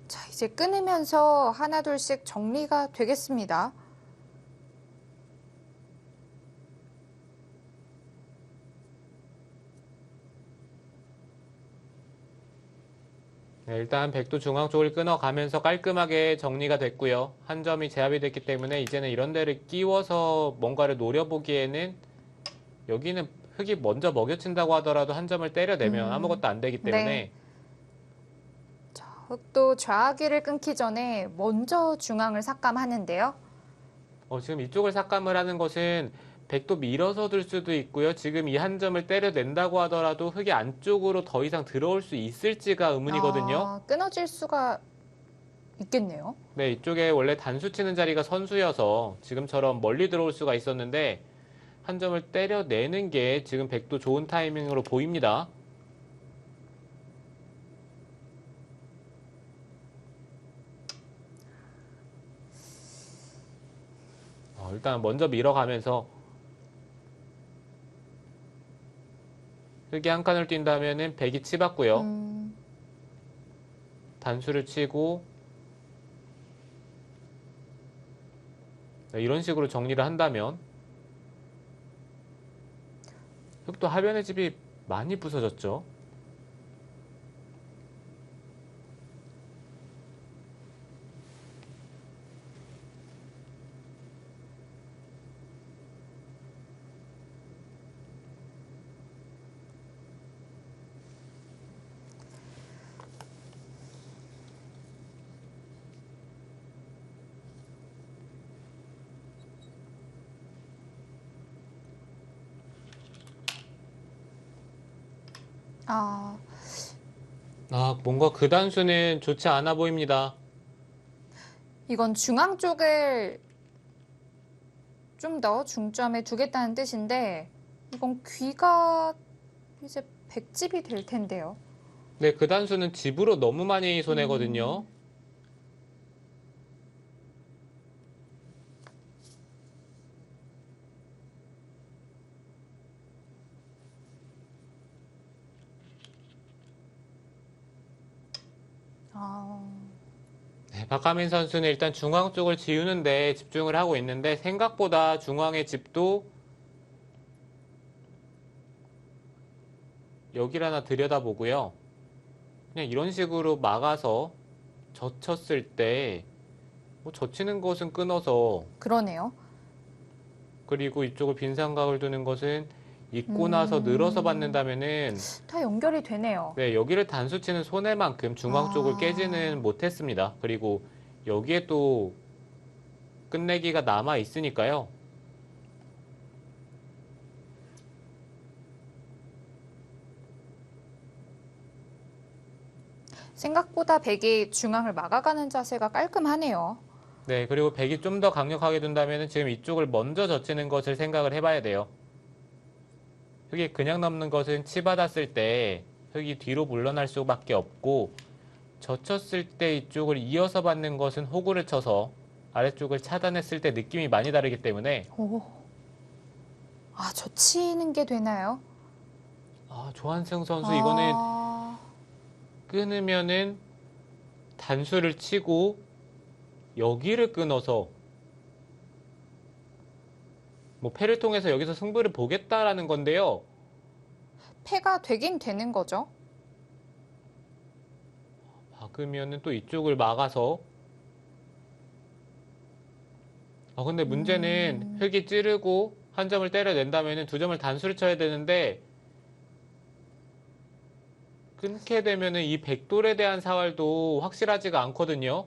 Speaker 1: 자, 이제 끊으면서 하나둘씩 정리가 되겠습니다.
Speaker 2: 네, 일단 백도 중앙 쪽을 끊어가면서 깔끔하게 정리가 됐고요. 한 점이 제압이 됐기 때문에 이제는 이런 데를 끼워서 뭔가를 노려보기에는 여기는 흙이 먼저 먹여친다고 하더라도 한 점을 때려내면 아무것도 안 되기
Speaker 1: 네.
Speaker 2: 때문에
Speaker 1: 자, 흑도 좌기를 끊기 전에 먼저 중앙을 삭감하는데요.
Speaker 2: 지금 이쪽을 삭감을 하는 것은 백도 밀어서 둘 수도 있고요. 지금 이 한 점을 때려낸다고 하더라도 흙이 안쪽으로 더 이상 들어올 수 있을지가 의문이거든요.
Speaker 1: 아, 끊어질 수가 있겠네요.
Speaker 2: 네, 이쪽에 원래 단수 치는 자리가 선수여서 지금처럼 멀리 들어올 수가 있었는데 한 점을 때려내는 게 지금 백도 좋은 타이밍으로 보입니다. 일단 먼저 밀어가면서 흙이 한 칸을 뛴다면은 백이 치받고요. 단수를 치고 이런 식으로 정리를 한다면 흙도 하변의 집이 많이 부서졌죠.
Speaker 1: 아,
Speaker 2: 뭔가 그 단수는 좋지 않아 보입니다.
Speaker 1: 이건 중앙 쪽을 좀 더 중점에 두겠다는 뜻인데, 이건 귀가 이제 백집이 될 텐데요.
Speaker 2: 네, 그 단수는 집으로 너무 많이 손해거든요.
Speaker 1: 아,
Speaker 2: 네, 박하민 선수는 일단 중앙 쪽을 지우는데 집중을 하고 있는데 생각보다 중앙의 집도 여기를 하나 들여다보고요. 그냥 이런 식으로 막아서 젖혔을 때 젖히는 것은 끊어서
Speaker 1: 그러네요.
Speaker 2: 그리고 이쪽을 빈 삼각을 두는 것은 잊고 나서 늘어서 받는다면은
Speaker 1: 다 연결이 되네요.
Speaker 2: 네, 여기를 단수 치는 손해만큼 중앙 쪽을
Speaker 1: 아,
Speaker 2: 깨지는 못했습니다. 그리고 여기에 또 끝내기가 남아 있으니까요.
Speaker 1: 생각보다 백이 중앙을 막아가는 자세가 깔끔하네요.
Speaker 2: 네, 그리고 백이 좀 더 강력하게 둔다면 지금 이쪽을 먼저 젖히는 것을 생각을 해봐야 돼요. 흙이 그냥 넘는 것은 치받았을 때 흙이 뒤로 물러날 수밖에 없고 젖혔을 때 이쪽을 이어서 받는 것은 호구를 쳐서 아래쪽을 차단했을 때 느낌이 많이 다르기 때문에
Speaker 1: 오, 아, 젖히는 게 되나요?
Speaker 2: 조한승 선수 이거는
Speaker 1: 아,
Speaker 2: 끊으면은 단수를 치고 여기를 끊어서 패를 통해서 여기서 승부를 보겠다라는 건데요.
Speaker 1: 패가 되긴 되는 거죠.
Speaker 2: 막으면은 또 이쪽을 막아서 근데 문제는 흙이 찌르고 한 점을 때려낸다면은 두 점을 단수를 쳐야 되는데 끊게 되면은 이 백돌에 대한 사활도 확실하지가 않거든요.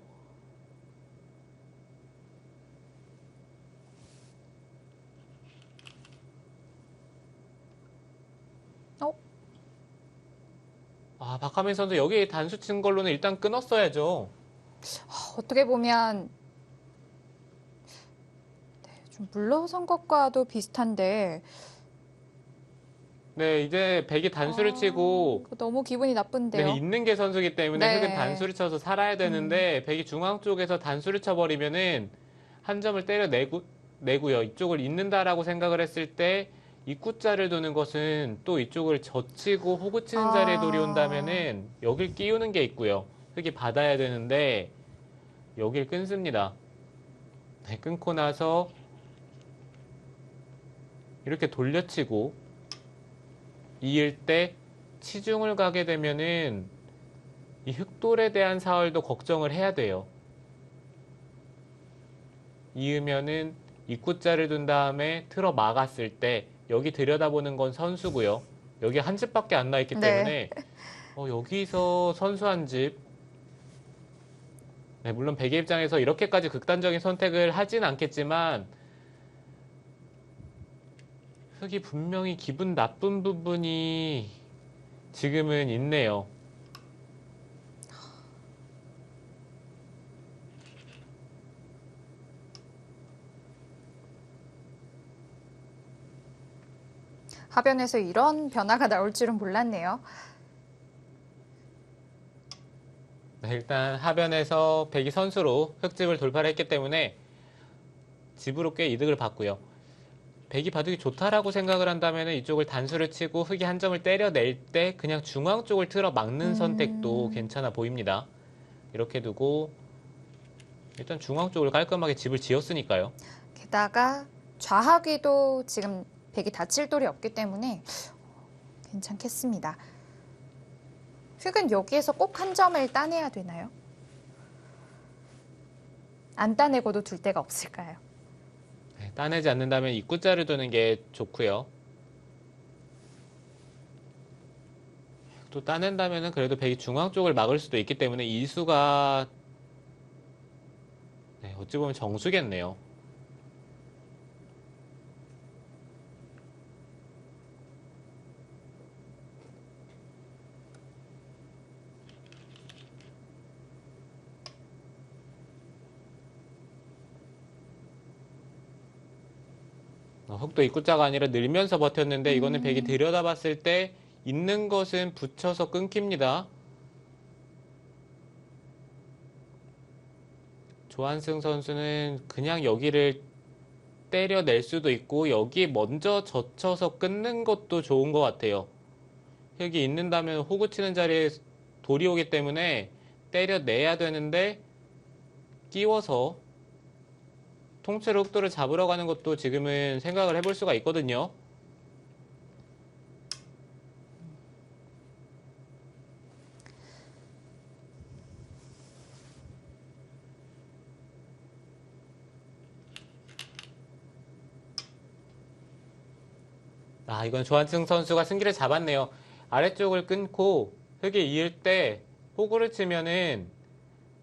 Speaker 1: 어?
Speaker 2: 박하민 선수 여기 단수 친 걸로는 일단 끊었어야죠.
Speaker 1: 어떻게 보면 좀 물러선 것과도 비슷한데
Speaker 2: 네, 이제 백이 단수를 치고
Speaker 1: 그거 너무 기분이 나쁜데요.
Speaker 2: 네, 있는 게 선수기 때문에
Speaker 1: 네.
Speaker 2: 흑은 단수를 쳐서 살아야 되는데 백이 중앙 쪽에서 단수를 쳐버리면은 한 점을 내고요. 이쪽을 잇는다라고 생각을 했을 때 입구자를 두는 것은 또 이쪽을 젖히고 호구 치는 자리에 돌이 온다면은 여길 끼우는 게 있고요. 흑이 받아야 되는데 여길 끊습니다. 네, 끊고 나서 이렇게 돌려치고 이을 때 치중을 가게 되면은 이 흑돌에 대한 사활도 걱정을 해야 돼요. 이으면은 입구자를 둔 다음에 틀어 막았을 때 여기 들여다보는 건 선수고요. 여기 한 집밖에 안 나 있기
Speaker 1: 네.
Speaker 2: 때문에 여기서 선수 한 집. 네, 물론 백의 입장에서 이렇게까지 극단적인 선택을 하진 않겠지만 흑이 분명히 기분 나쁜 부분이 지금은 있네요.
Speaker 1: 하변에서 이런 변화가 나올 줄은 몰랐네요.
Speaker 2: 네, 일단 하변에서 백이 선수로 흑집을 돌파를 했기 때문에 집으로 꽤 이득을 봤고요. 백이 바둑이 좋다라고 생각을 한다면 이쪽을 단수를 치고 흑이 한 점을 때려낼 때 그냥 중앙 쪽을 틀어 막는 선택도 괜찮아 보입니다. 이렇게 두고 일단 중앙 쪽을 깔끔하게 집을 지었으니까요.
Speaker 1: 게다가 좌하귀도 지금 백이 다칠 돌이 없기 때문에 괜찮겠습니다. 흑은 여기에서 꼭 한 점을 따내야 되나요? 안 따내고도 둘 데가 없을까요?
Speaker 2: 네, 따내지 않는다면 입구자를 두는 게 좋고요. 또 따낸다면 그래도 백이 중앙 쪽을 막을 수도 있기 때문에 이 수가 네, 어찌 보면 정수겠네요. 흑도 입구자가 아니라 늘면서 버텼는데 이거는 백이 들여다봤을 때 있는 것은 붙여서 끊깁니다. 조한승 선수는 그냥 여기를 때려낼 수도 있고 여기 먼저 젖혀서 끊는 것도 좋은 것 같아요. 흑이 있는다면 호구 치는 자리에 돌이 오기 때문에 때려내야 되는데 끼워서 통째로 흑돌을 잡으러 가는 것도 지금은 생각을 해볼 수가 있거든요. 이건 조한승 선수가 승기를 잡았네요. 아래쪽을 끊고 흑이 이을 때 호구를 치면은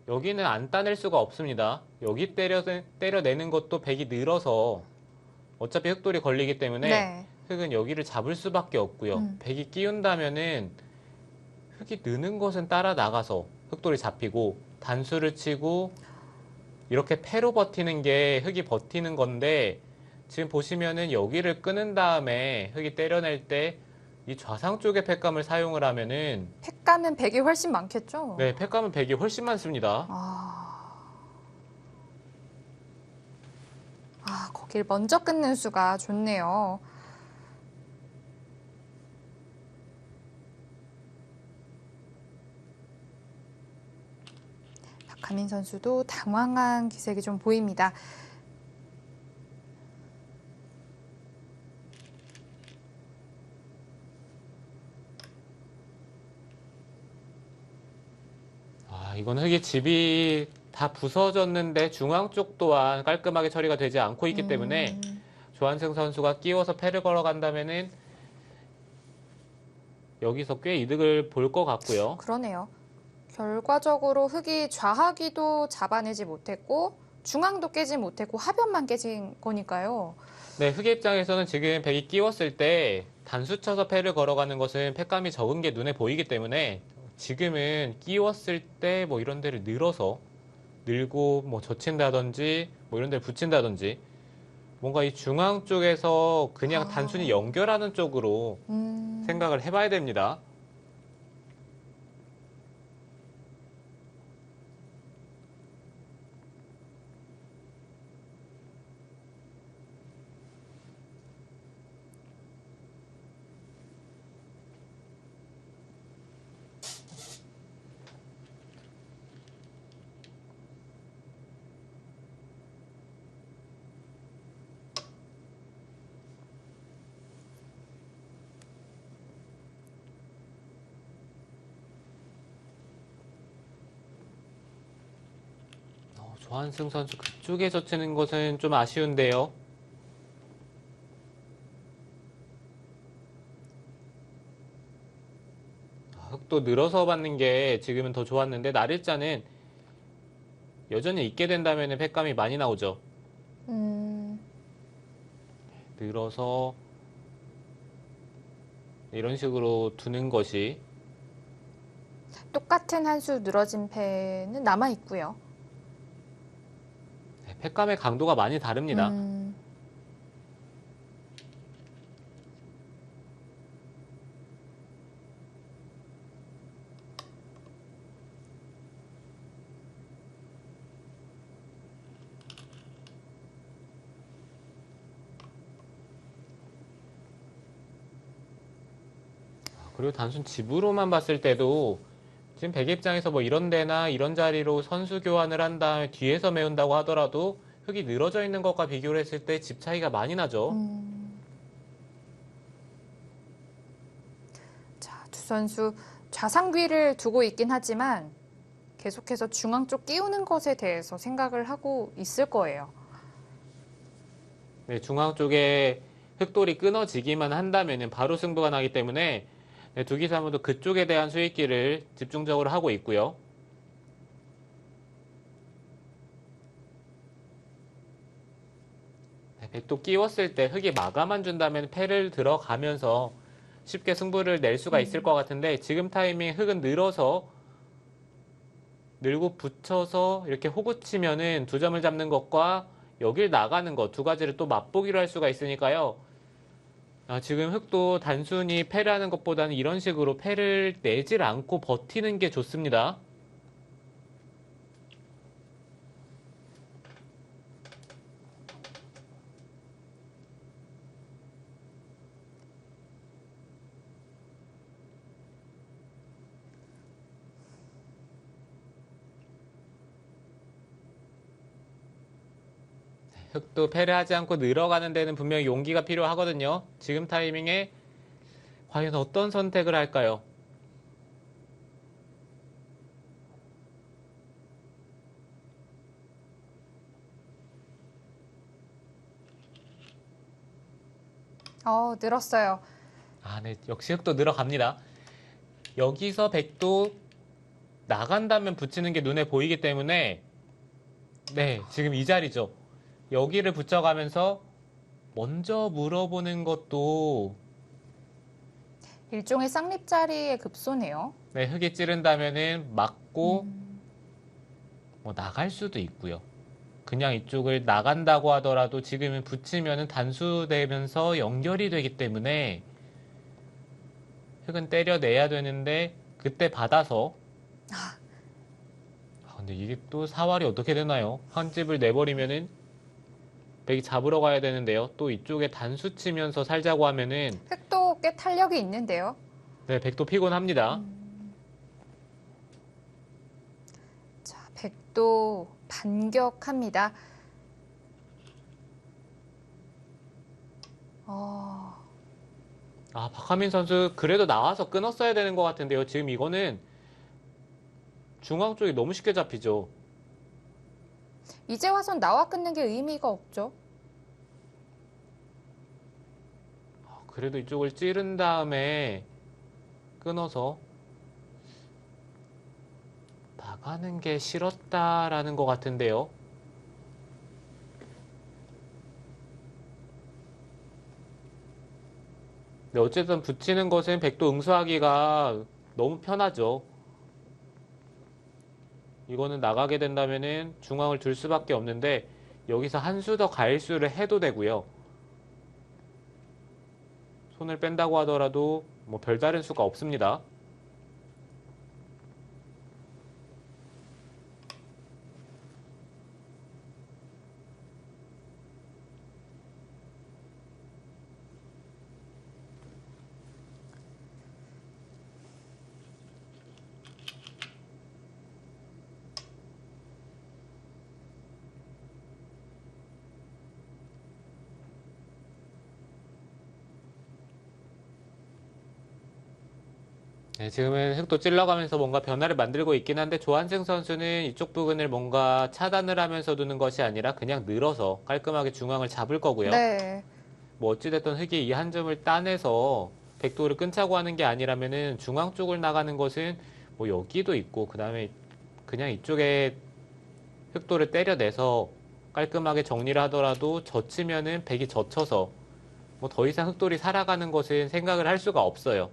Speaker 2: 여기는 안 따낼 수가 없습니다. 여기 때려내는 것도 백이 늘어서 어차피 흑돌이 걸리기 때문에
Speaker 1: 네.
Speaker 2: 흑은 여기를 잡을 수밖에 없고요. 백이 끼운다면은 흑이 느는 것은 따라 나가서 흑돌이 잡히고 단수를 치고 이렇게 패로 버티는 게 흑이 버티는 건데 지금 보시면은 여기를 끄는 다음에 흑이 때려낼 때 이 좌상 쪽의 팩감을 사용을 하면은
Speaker 1: 팩감은 백이 훨씬 많겠죠?
Speaker 2: 네, 팩감은 백이 훨씬 많습니다.
Speaker 1: 거길 먼저 끊는 수가 좋네요. 박하민 선수도 당황한 기색이 좀 보입니다.
Speaker 2: 이건 흑이 집이 다 부서졌는데 중앙 쪽 또한 깔끔하게 처리가 되지 않고 있기 때문에 조한승 선수가 끼워서 패를 걸어간다면은 여기서 꽤 이득을 볼 것 같고요.
Speaker 1: 그러네요. 결과적으로 흑이 좌하귀도 잡아내지 못했고 중앙도 깨지 못했고 하변만 깨진 거니까요.
Speaker 2: 네, 흑의 입장에서는 지금 백이 끼웠을 때 단수 쳐서 패를 걸어가는 것은 팩감이 적은 게 눈에 보이기 때문에 지금은 끼웠을 때 뭐 이런 데를 늘어서 늘고 뭐 젖힌다든지 뭐 이런 데를 붙인다든지 뭔가 이 중앙 쪽에서 그냥
Speaker 1: 아.
Speaker 2: 단순히 연결하는 쪽으로 생각을 해봐야 됩니다. 조한승 선수 그쪽에서 치는 것은 좀 아쉬운데요. 흑도 늘어서 받는 게 지금은 더 좋았는데 날일자는 여전히 있게 된다면 팩감이 많이 나오죠. 늘어서 이런 식으로 두는 것이
Speaker 1: 똑같은 한 수 늘어진 패는 남아 있고요.
Speaker 2: 팩감의 강도가 많이 다릅니다. 그리고 단순 집으로만 봤을 때도 지금 백 입장에서 뭐 이런 데나 이런 자리로 선수 교환을 한 다음에 뒤에서 메운다고 하더라도 흙이 늘어져 있는 것과 비교를 했을 때 집 차이가 많이 나죠.
Speaker 1: 자, 두 선수 좌상귀를 두고 있긴 하지만 계속해서 중앙 쪽 끼우는 것에 대해서 생각을 하고 있을 거예요.
Speaker 2: 네, 중앙 쪽에 흑돌이 끊어지기만 한다면 바로 승부가 나기 때문에 네, 두 기사 모두 그쪽에 대한 수익기를 집중적으로 하고 있고요. 네, 백도 끼웠을 때 흑이 마감만 준다면 패를 들어가면서 쉽게 승부를 낼 수가 있을 것 같은데 지금 타이밍 흑은 늘고 붙여서 이렇게 호구치면은 두 점을 잡는 것과 여길 나가는 것 두 가지를 또 맛보기로 할 수가 있으니까요. 지금 흑도 단순히 패를 하는 것보다는 이런 식으로 패를 내질 않고 버티는 게 좋습니다. 흑도 패를 하지 않고 늘어가는 데는 분명히 용기가 필요하거든요. 지금 타이밍에 과연 어떤 선택을 할까요?
Speaker 1: 늘었어요.
Speaker 2: 네, 역시 흑도 늘어갑니다. 여기서 백도 나간다면 붙이는 게 눈에 보이기 때문에 네, 지금 이 자리죠. 여기를 붙여가면서 먼저 물어보는 것도
Speaker 1: 일종의 쌍립자리의 급소네요.
Speaker 2: 네, 흙이 찌른다면은 맞고 뭐 나갈 수도 있고요. 그냥 이쪽을 나간다고 하더라도 지금은 붙이면은 단수되면서 연결이 되기 때문에 흙은 때려내야 되는데 그때 받아서 근데 이게 또 사활이 어떻게 되나요? 한 집을 내버리면은 백이 잡으러 가야 되는데요. 또 이쪽에 단수 치면서 살자고 하면은
Speaker 1: 흑도 꽤 탄력이 있는데요.
Speaker 2: 네, 백도 피곤합니다.
Speaker 1: 자, 백도 반격합니다.
Speaker 2: 박하민 선수 그래도 나와서 끊었어야 되는 것 같은데요. 지금 이거는 중앙 쪽이 너무 쉽게 잡히죠.
Speaker 1: 이제 와선 나와 끊는 게 의미가 없죠.
Speaker 2: 그래도 이쪽을 찌른 다음에 끊어서 나가는 게 싫었다라는 것 같은데요. 네, 어쨌든 붙이는 것은 백도 응수하기가 너무 편하죠. 이거는 나가게 된다면은 중앙을 둘 수밖에 없는데 여기서 한 수 더 가일수를 해도 되고요. 손을 뺀다고 하더라도 뭐 별다른 수가 없습니다. 네, 지금은 흙도 찔러가면서 뭔가 변화를 만들고 있긴 한데 조한승 선수는 이쪽 부분을 뭔가 차단을 하면서 두는 것이 아니라 그냥 늘어서 깔끔하게 중앙을 잡을 거고요.
Speaker 1: 네.
Speaker 2: 뭐 어찌됐든 흙이 이 한 점을 따내서 백도를 끊자고 하는 게 아니라면은 중앙 쪽을 나가는 것은 뭐 여기도 있고 그 다음에 그냥 이쪽에 흑도를 때려내서 깔끔하게 정리를 하더라도 젖히면은 백이 젖혀서 뭐 더 이상 흑돌이 살아가는 것은 생각을 할 수가 없어요.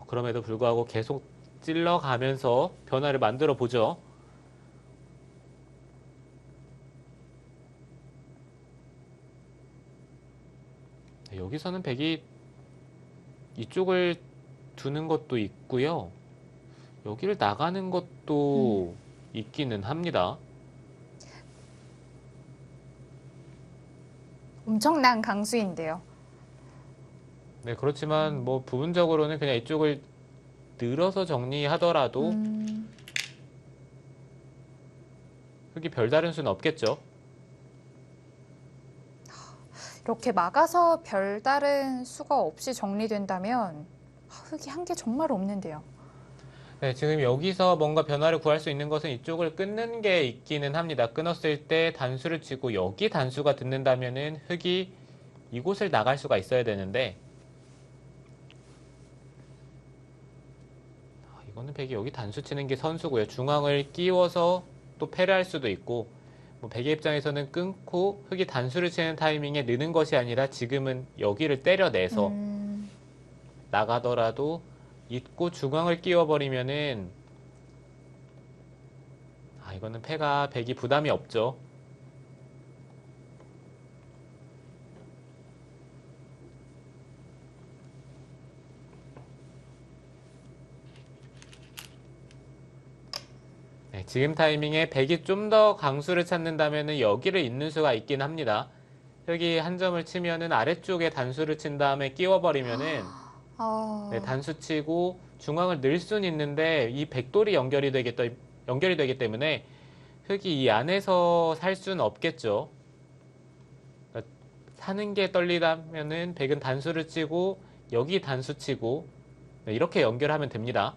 Speaker 2: 그럼에도 불구하고 계속 찔러가면서 변화를 만들어 보죠. 여기서는 백이 이쪽을 두는 것도 있고요. 여기를 나가는 것도 있기는 합니다.
Speaker 1: 엄청난 강수인데요.
Speaker 2: 네, 그렇지만 뭐 부분적으로는 그냥 이쪽을 늘어서 정리하더라도 흙이 별다른 수는 없겠죠.
Speaker 1: 이렇게 막아서 별다른 수가 없이 정리된다면 흙이 한 게 정말 없는데요.
Speaker 2: 네, 지금 여기서 뭔가 변화를 구할 수 있는 것은 이쪽을 끊는 게 있기는 합니다. 끊었을 때 단수를 치고 여기 단수가 듣는다면은 흙이 이곳을 나갈 수가 있어야 되는데 이거는 백이 여기 단수 치는 게 선수고요. 중앙을 끼워서 또 패를 수도 있고 뭐 백의 입장에서는 끊고 흙이 단수를 치는 타이밍에 느는 것이 아니라 지금은 여기를 때려내서 나가더라도 잊고 중앙을 끼워버리면은 이거는 패가 백이 부담이 없죠. 네, 지금 타이밍에 백이 좀 더 강수를 찾는다면은 여기를 잇는 수가 있긴 합니다. 여기 한 점을 치면은 아래쪽에 단수를 친 다음에 끼워버리면은 네, 단수 치고 중앙을 늘 수는 있는데 이 백돌이 연결이 되기 때문에 흙이 이 안에서 살 수는 없겠죠. 그러니까 사는 게 떨리다면은 백은 단수를 치고 여기 단수 치고 네, 이렇게 연결하면 됩니다.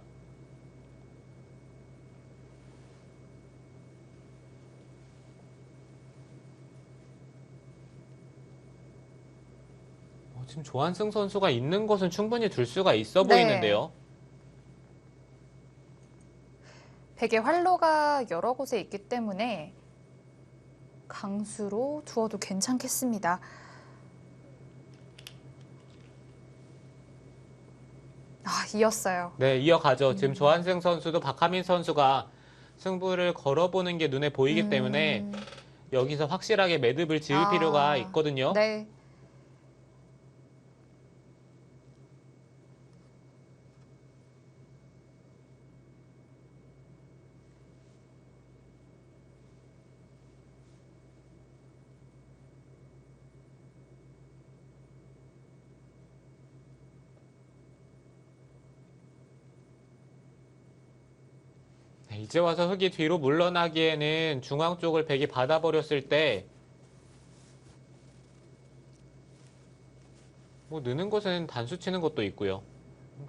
Speaker 2: 지금 조한승 선수가 있는 것은 충분히 둘 수가 있어
Speaker 1: 네.
Speaker 2: 보이는데요.
Speaker 1: 백의 활로가 여러 곳에 있기 때문에 강수로 두어도 괜찮겠습니다. 이었어요.
Speaker 2: 네, 이어가죠. 지금 조한승 선수도 박하민 선수가 승부를 걸어보는 게 눈에 보이기 때문에 여기서 확실하게 매듭을 지을 필요가 있거든요.
Speaker 1: 네.
Speaker 2: 이제 와서 흙이 뒤로 물러나기에는 중앙 쪽을 백이 받아버렸을 때 뭐 느는 것은 단수 치는 것도 있고요.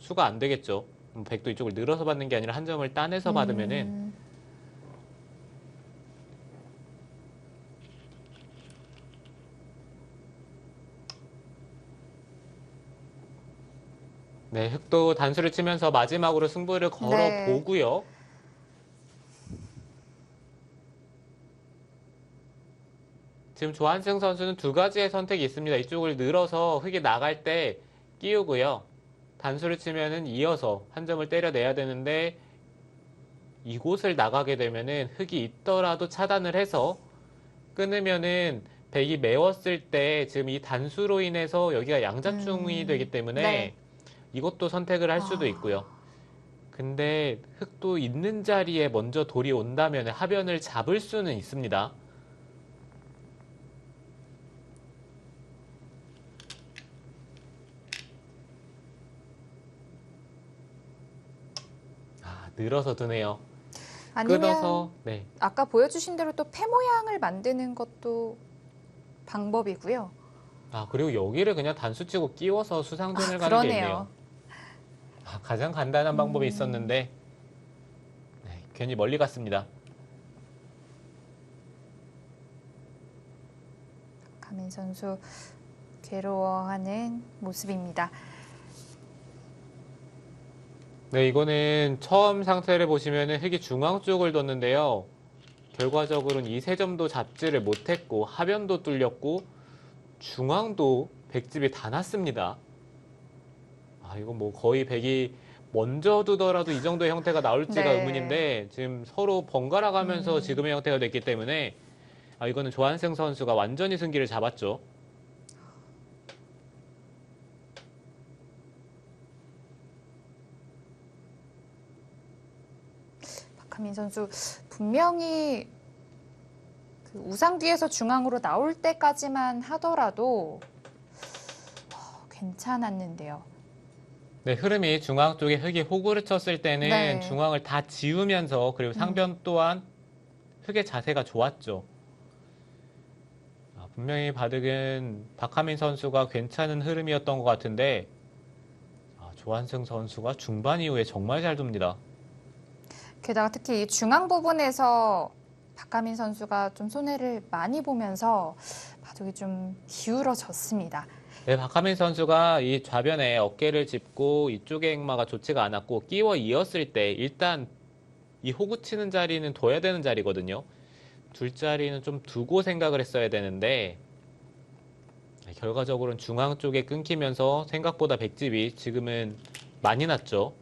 Speaker 2: 수가 안 되겠죠. 백도 이쪽을 늘어서 받는 게 아니라 한 점을 따내서 받으면은 네, 흙도 단수를 치면서 마지막으로 승부를 걸어보고요. 지금 조한승 선수는 두 가지의 선택이 있습니다. 이쪽을 늘어서 흙이 나갈 때 끼우고요. 단수를 치면은 이어서 한 점을 때려내야 되는데 이곳을 나가게 되면은 흙이 있더라도 차단을 해서 끊으면은 백이 메웠을 때 지금 이 단수로 인해서 여기가 양자충이 되기 때문에
Speaker 1: 네.
Speaker 2: 이것도 선택을 할 수도 있고요.
Speaker 1: 아,
Speaker 2: 근데 흙도 있는 자리에 먼저 돌이 온다면 하변을 잡을 수는 있습니다. 아, 늘어서 드네요.
Speaker 1: 아니면
Speaker 2: 끊어서, 네.
Speaker 1: 아까 보여주신 대로 또 패 모양을 만드는 것도 방법이고요.
Speaker 2: 아, 그리고 여기를 그냥 단수 치고 끼워서 수상전을 가는 게 있네요.
Speaker 1: 그러네요.
Speaker 2: 아, 가장 간단한 방법이
Speaker 1: 음,
Speaker 2: 있었는데, 네, 괜히 멀리 갔습니다.
Speaker 1: 가민 선수 괴로워하는 모습입니다.
Speaker 2: 네, 이거는 처음 상태를 보시면은 흙이 중앙 쪽을 뒀는데요. 결과적으로는 이 세 점도 잡지를 못했고, 하변도 뚫렸고, 중앙도 백집이 다 났습니다. 아, 이거 뭐 거의 백이 먼저 두더라도 이 정도의 형태가 나올지가
Speaker 1: 네.
Speaker 2: 의문인데, 지금 서로 번갈아 가면서
Speaker 1: 음,
Speaker 2: 지금의 형태가 됐기 때문에, 아, 이거는 조한승 선수가 완전히 승기를 잡았죠.
Speaker 1: 박하민 선수 분명히 그 우상 뒤에서 중앙으로 나올 때까지만 하더라도 괜찮았는데요.
Speaker 2: 네, 흐름이 중앙 쪽에 흙이 호구를 쳤을 때는
Speaker 1: 네.
Speaker 2: 중앙을 다 지우면서 그리고 상변 또한 흙의 자세가 좋았죠. 아, 분명히 바둑은 박하민 선수가 괜찮은 흐름이었던 것 같은데 아, 조한승 선수가 중반 이후에 정말 잘 둡니다.
Speaker 1: 게다가 특히 이 중앙 부분에서 박하민 선수가 좀 손해를 많이 보면서 바둑이 좀 기울어졌습니다.
Speaker 2: 네, 박하민 선수가 이 좌변에 어깨를 짚고 이쪽의 행마가 좋지가 않았고 끼워 이었을 때 일단 이 호구 치는 자리는 둬야 되는 자리거든요. 둘 자리는 좀 두고 생각을 했어야 되는데 결과적으로는 중앙 쪽에 끊기면서 생각보다 백집이 지금은 많이 났죠.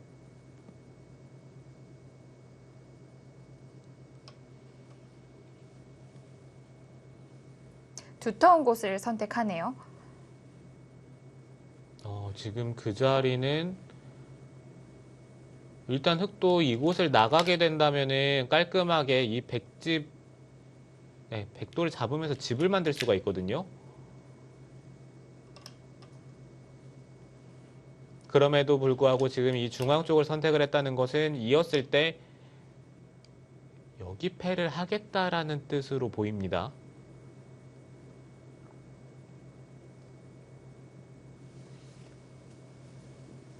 Speaker 1: 두터운 곳을 선택하네요.
Speaker 2: 지금 그 자리는 일단 흑도 이곳을 나가게 된다면은 깔끔하게 이 백집, 네, 백도를 잡으면서 집을 만들 수가 있거든요. 그럼에도 불구하고 지금 이 중앙 쪽을 선택을 했다는 것은 이었을 때 여기 패를 하겠다라는 뜻으로 보입니다.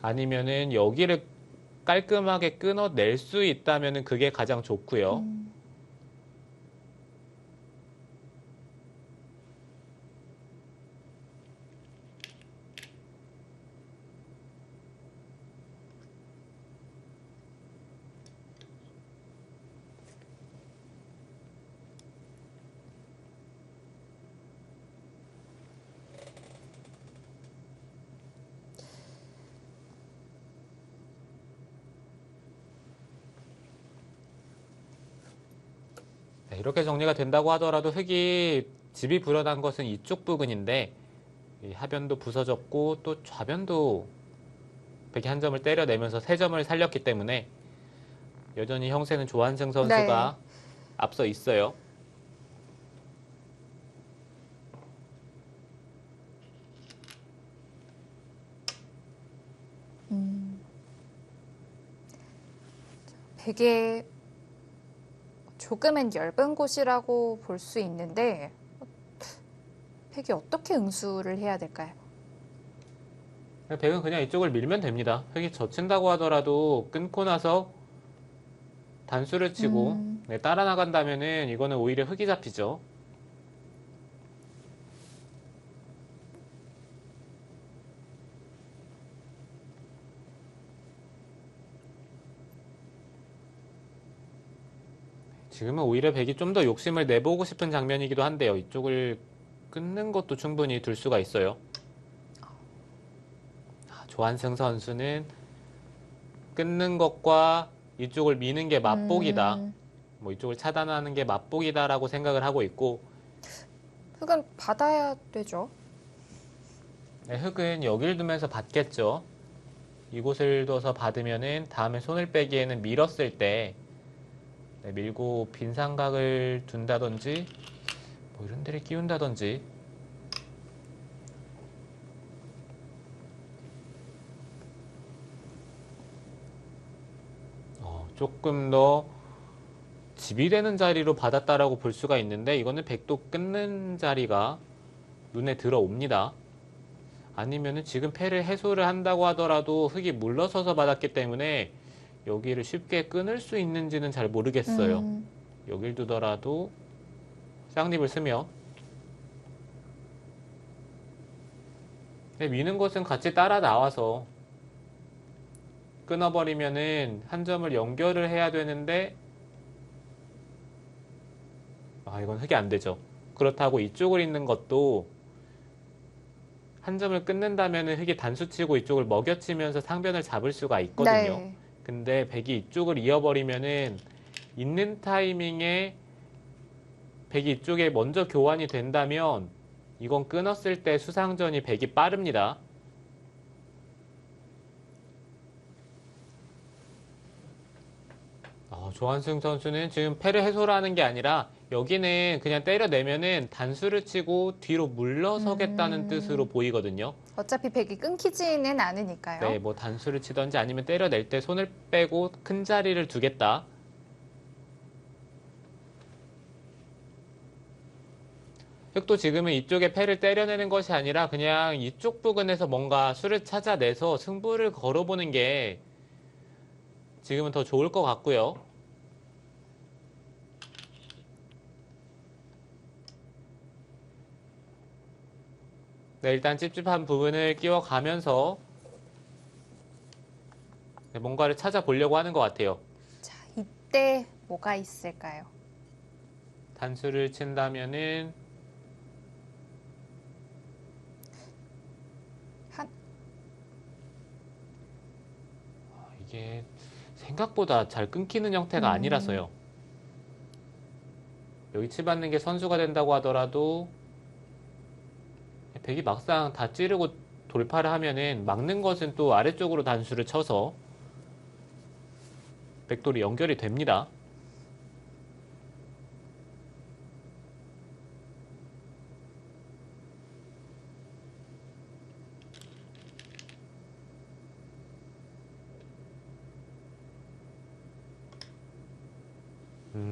Speaker 2: 아니면은 여기를 깔끔하게 끊어낼 수 있다면은 그게 가장 좋고요. 네, 이렇게 정리가 된다고 하더라도 흙이 집이 불어난 것은 이쪽 부근인데 이 하변도 부서졌고 또 좌변도 백이 한 점을 때려내면서 세 점을 살렸기 때문에 여전히 형세는 조한승
Speaker 1: 네.
Speaker 2: 선수가 앞서 있어요.
Speaker 1: 되게 조금은 얇은 곳이라고 볼 수 있는데 백이 어떻게 응수를 해야 될까요?
Speaker 2: 백은 그냥 이쪽을 밀면 됩니다. 흙이 젖힌다고 하더라도 끊고 나서 단수를 치고 네, 따라 나간다면은 이거는 오히려 흙이 잡히죠. 지금은 오히려 백이 좀 더 욕심을 내보고 싶은 장면이기도 한데요. 이쪽을 끊는 것도 충분히 둘 수가 있어요. 조한승 선수는 끊는 것과 이쪽을 미는 게 맛보기다. 뭐 이쪽을 차단하는 게 맛보기다라고 생각을 하고 있고,
Speaker 1: 흙은 받아야 되죠.
Speaker 2: 네, 흙은 여길 두면서 받겠죠. 이곳을 둬서 받으면은 다음에 손을 빼기에는 밀었을 때 네, 밀고 빈 삼각을 둔다든지 뭐 이런 데를 끼운다든지 조금 더 집이 되는 자리로 받았다라고 볼 수가 있는데 이거는 백도 끊는 자리가 눈에 들어옵니다. 아니면은 지금 패를 해소를 한다고 하더라도 흙이 물러서서 받았기 때문에 여기를 쉽게 끊을 수 있는지는 잘 모르겠어요. 여길 두더라도 쌍립을 쓰며 미는 것은 같이 따라 나와서 끊어버리면은 한 점을 연결을 해야 되는데 이건 흙이 안 되죠. 그렇다고 이쪽을 있는 것도 한 점을 끊는다면은 흙이 단수치고 이쪽을 먹여치면서 상변을 잡을 수가 있거든요.
Speaker 1: 네.
Speaker 2: 근데 백이 이쪽을 이어버리면은 있는 타이밍에 백이 이쪽에 먼저 교환이 된다면 이건 끊었을 때 수상전이 백이 빠릅니다. 조한승 선수는 지금 패를 해소를 하는 게 아니라 여기는 그냥 때려내면은 단수를 치고 뒤로 물러서겠다는 뜻으로 보이거든요.
Speaker 1: 어차피 백이 끊기지는 않으니까요.
Speaker 2: 네, 뭐 단수를 치던지 아니면 때려낼 때 손을 빼고 큰 자리를 두겠다. 흑도 지금은 이쪽에 패를 때려내는 것이 아니라 그냥 이쪽 부근에서 뭔가 수를 찾아내서 승부를 걸어보는 게 지금은 더 좋을 것 같고요. 네, 일단 찝찝한 부분을 끼워가면서 뭔가를 찾아보려고 하는 것 같아요.
Speaker 1: 자, 이때 뭐가 있을까요?
Speaker 2: 단수를 친다면은 이게 생각보다 잘 끊기는 형태가 아니라서요. 여기 치받는 게 선수가 된다고 하더라도 백이 막상 다 찌르고 돌파를 하면은 막는 것은 또 아래쪽으로 단수를 쳐서 백돌이 연결이 됩니다.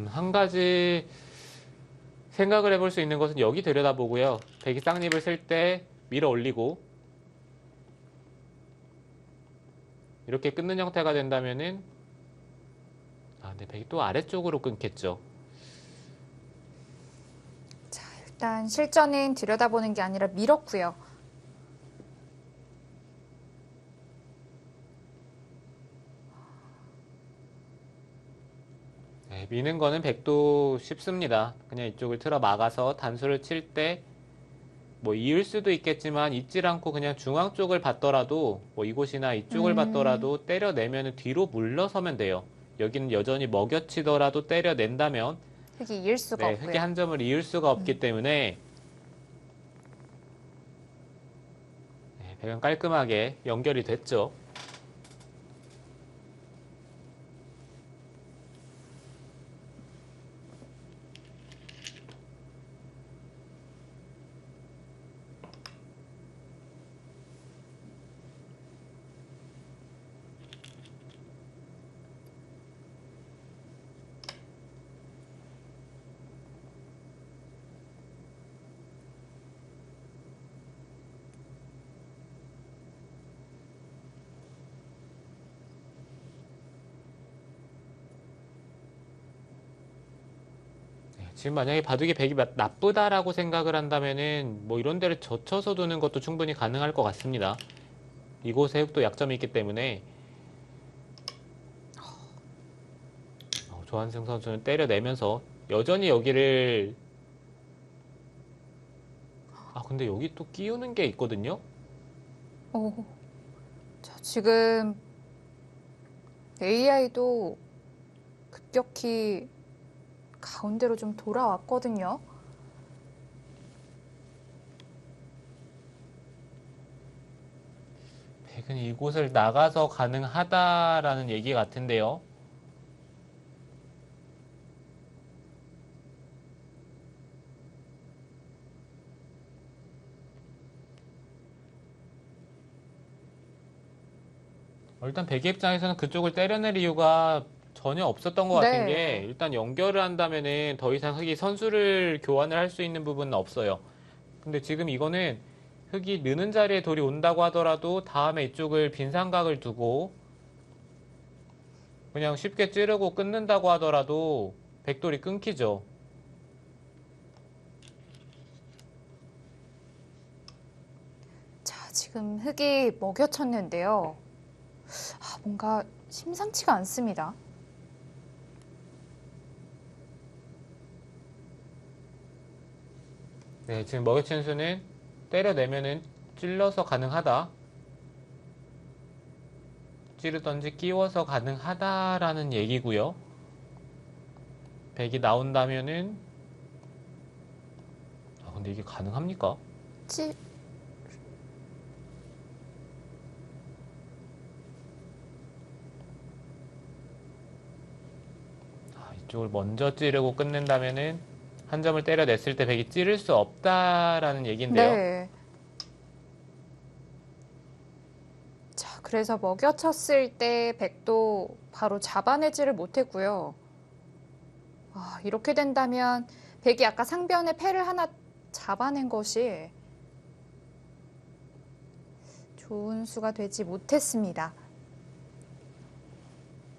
Speaker 2: 한 가지 생각을 해볼 수 있는 것은 여기 들여다보고요. 백이 쌍립을 쓸 때 밀어 올리고 이렇게 끊는 형태가 된다면은 근데 백이 또 아래쪽으로 끊겠죠.
Speaker 1: 자, 일단 실전은 들여다보는 게 아니라 밀었고요.
Speaker 2: 네, 미는 거는 백도 쉽습니다. 그냥 이쪽을 틀어 막아서 단수를 칠 때 뭐 이을 수도 있겠지만 잊질 않고 그냥 중앙 쪽을 받더라도 뭐 이곳이나 이쪽을 받더라도 때려내면 뒤로 물러서면 돼요. 여기는 여전히 먹여치더라도 때려낸다면
Speaker 1: 흙이 이을 수가 없고요.
Speaker 2: 흙이 한 점을 이을 수가 없기 때문에 백은 깔끔하게 연결이 됐죠. 지금 만약에 바둑이 백이 나쁘다라고 생각을 한다면은 뭐 이런 데를 젖혀서 두는 것도 충분히 가능할 것 같습니다. 이곳에 흙도 약점이 있기 때문에 조한승 선수는 때려내면서 여전히 여기를 근데 여기 또 끼우는 게 있거든요.
Speaker 1: 자, 지금 AI도 급격히 가운데로 좀 돌아왔거든요.
Speaker 2: 백은 이곳을 나가서 가능하다라는 얘기 같은데요. 일단 백의 입장에서는 그쪽을 때려낼 이유가 전혀 없었던 것 같은 게
Speaker 1: 네.
Speaker 2: 일단 연결을 한다면은 더 이상 흑이 선수를 교환을 할 수 있는 부분은 없어요. 근데 지금 이거는 흑이 느는 자리에 돌이 온다고 하더라도 다음에 이쪽을 빈 삼각을 두고 그냥 쉽게 찌르고 끊는다고 하더라도 백돌이 끊기죠.
Speaker 1: 자, 지금 흑이 먹여쳤는데요. 뭔가 심상치가 않습니다.
Speaker 2: 네, 지금 먹여치는 수는 때려내면은 찔러서 가능하다. 찌르던지 끼워서 가능하다라는 얘기고요. 백이 나온다면은 근데 이게 가능합니까?
Speaker 1: 찌,
Speaker 2: 이쪽을 먼저 찌르고 끝낸다면은 한 점을 때려냈을 때 백이 찌를 수 없다라는 얘기인데요.
Speaker 1: 네. 자, 그래서 먹여쳤을 때 백도 바로 잡아내지를 못했고요. 이렇게 된다면 백이 아까 상변에 패를 하나 잡아낸 것이 좋은 수가 되지 못했습니다.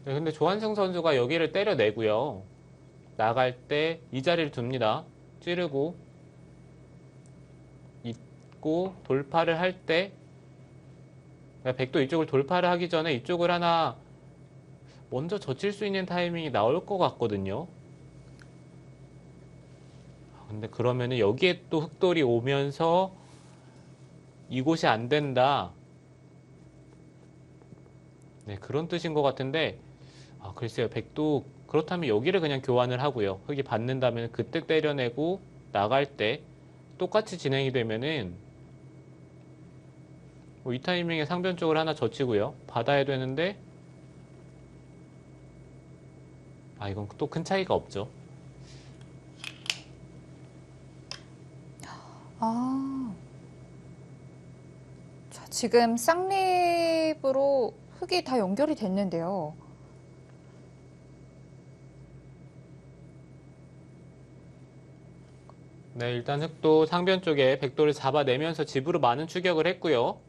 Speaker 2: 네, 근데 조한승 선수가 여기를 때려내고요. 나갈 때 이 자리를 둡니다. 찌르고 있고 돌파를 할 때 백도 이쪽을 돌파를 하기 전에 이쪽을 하나 먼저 젖힐 수 있는 타이밍이 나올 것 같거든요. 근데 그러면은 여기에 또 흑돌이 오면서 이곳이 안 된다. 네, 그런 뜻인 것 같은데 글쎄요. 백도 그렇다면 여기를 그냥 교환을 하고요. 흑이 받는다면 그때 때려내고 나갈 때 똑같이 진행이 되면은 이 타이밍에 상변 쪽을 하나 젖히고요. 받아야 되는데 이건 또 큰 차이가 없죠.
Speaker 1: 자, 지금 쌍립으로 흙이 다 연결이 됐는데요.
Speaker 2: 네, 일단 흑도 상변 쪽에 백도를 잡아내면서 집으로 많은 추격을 했고요.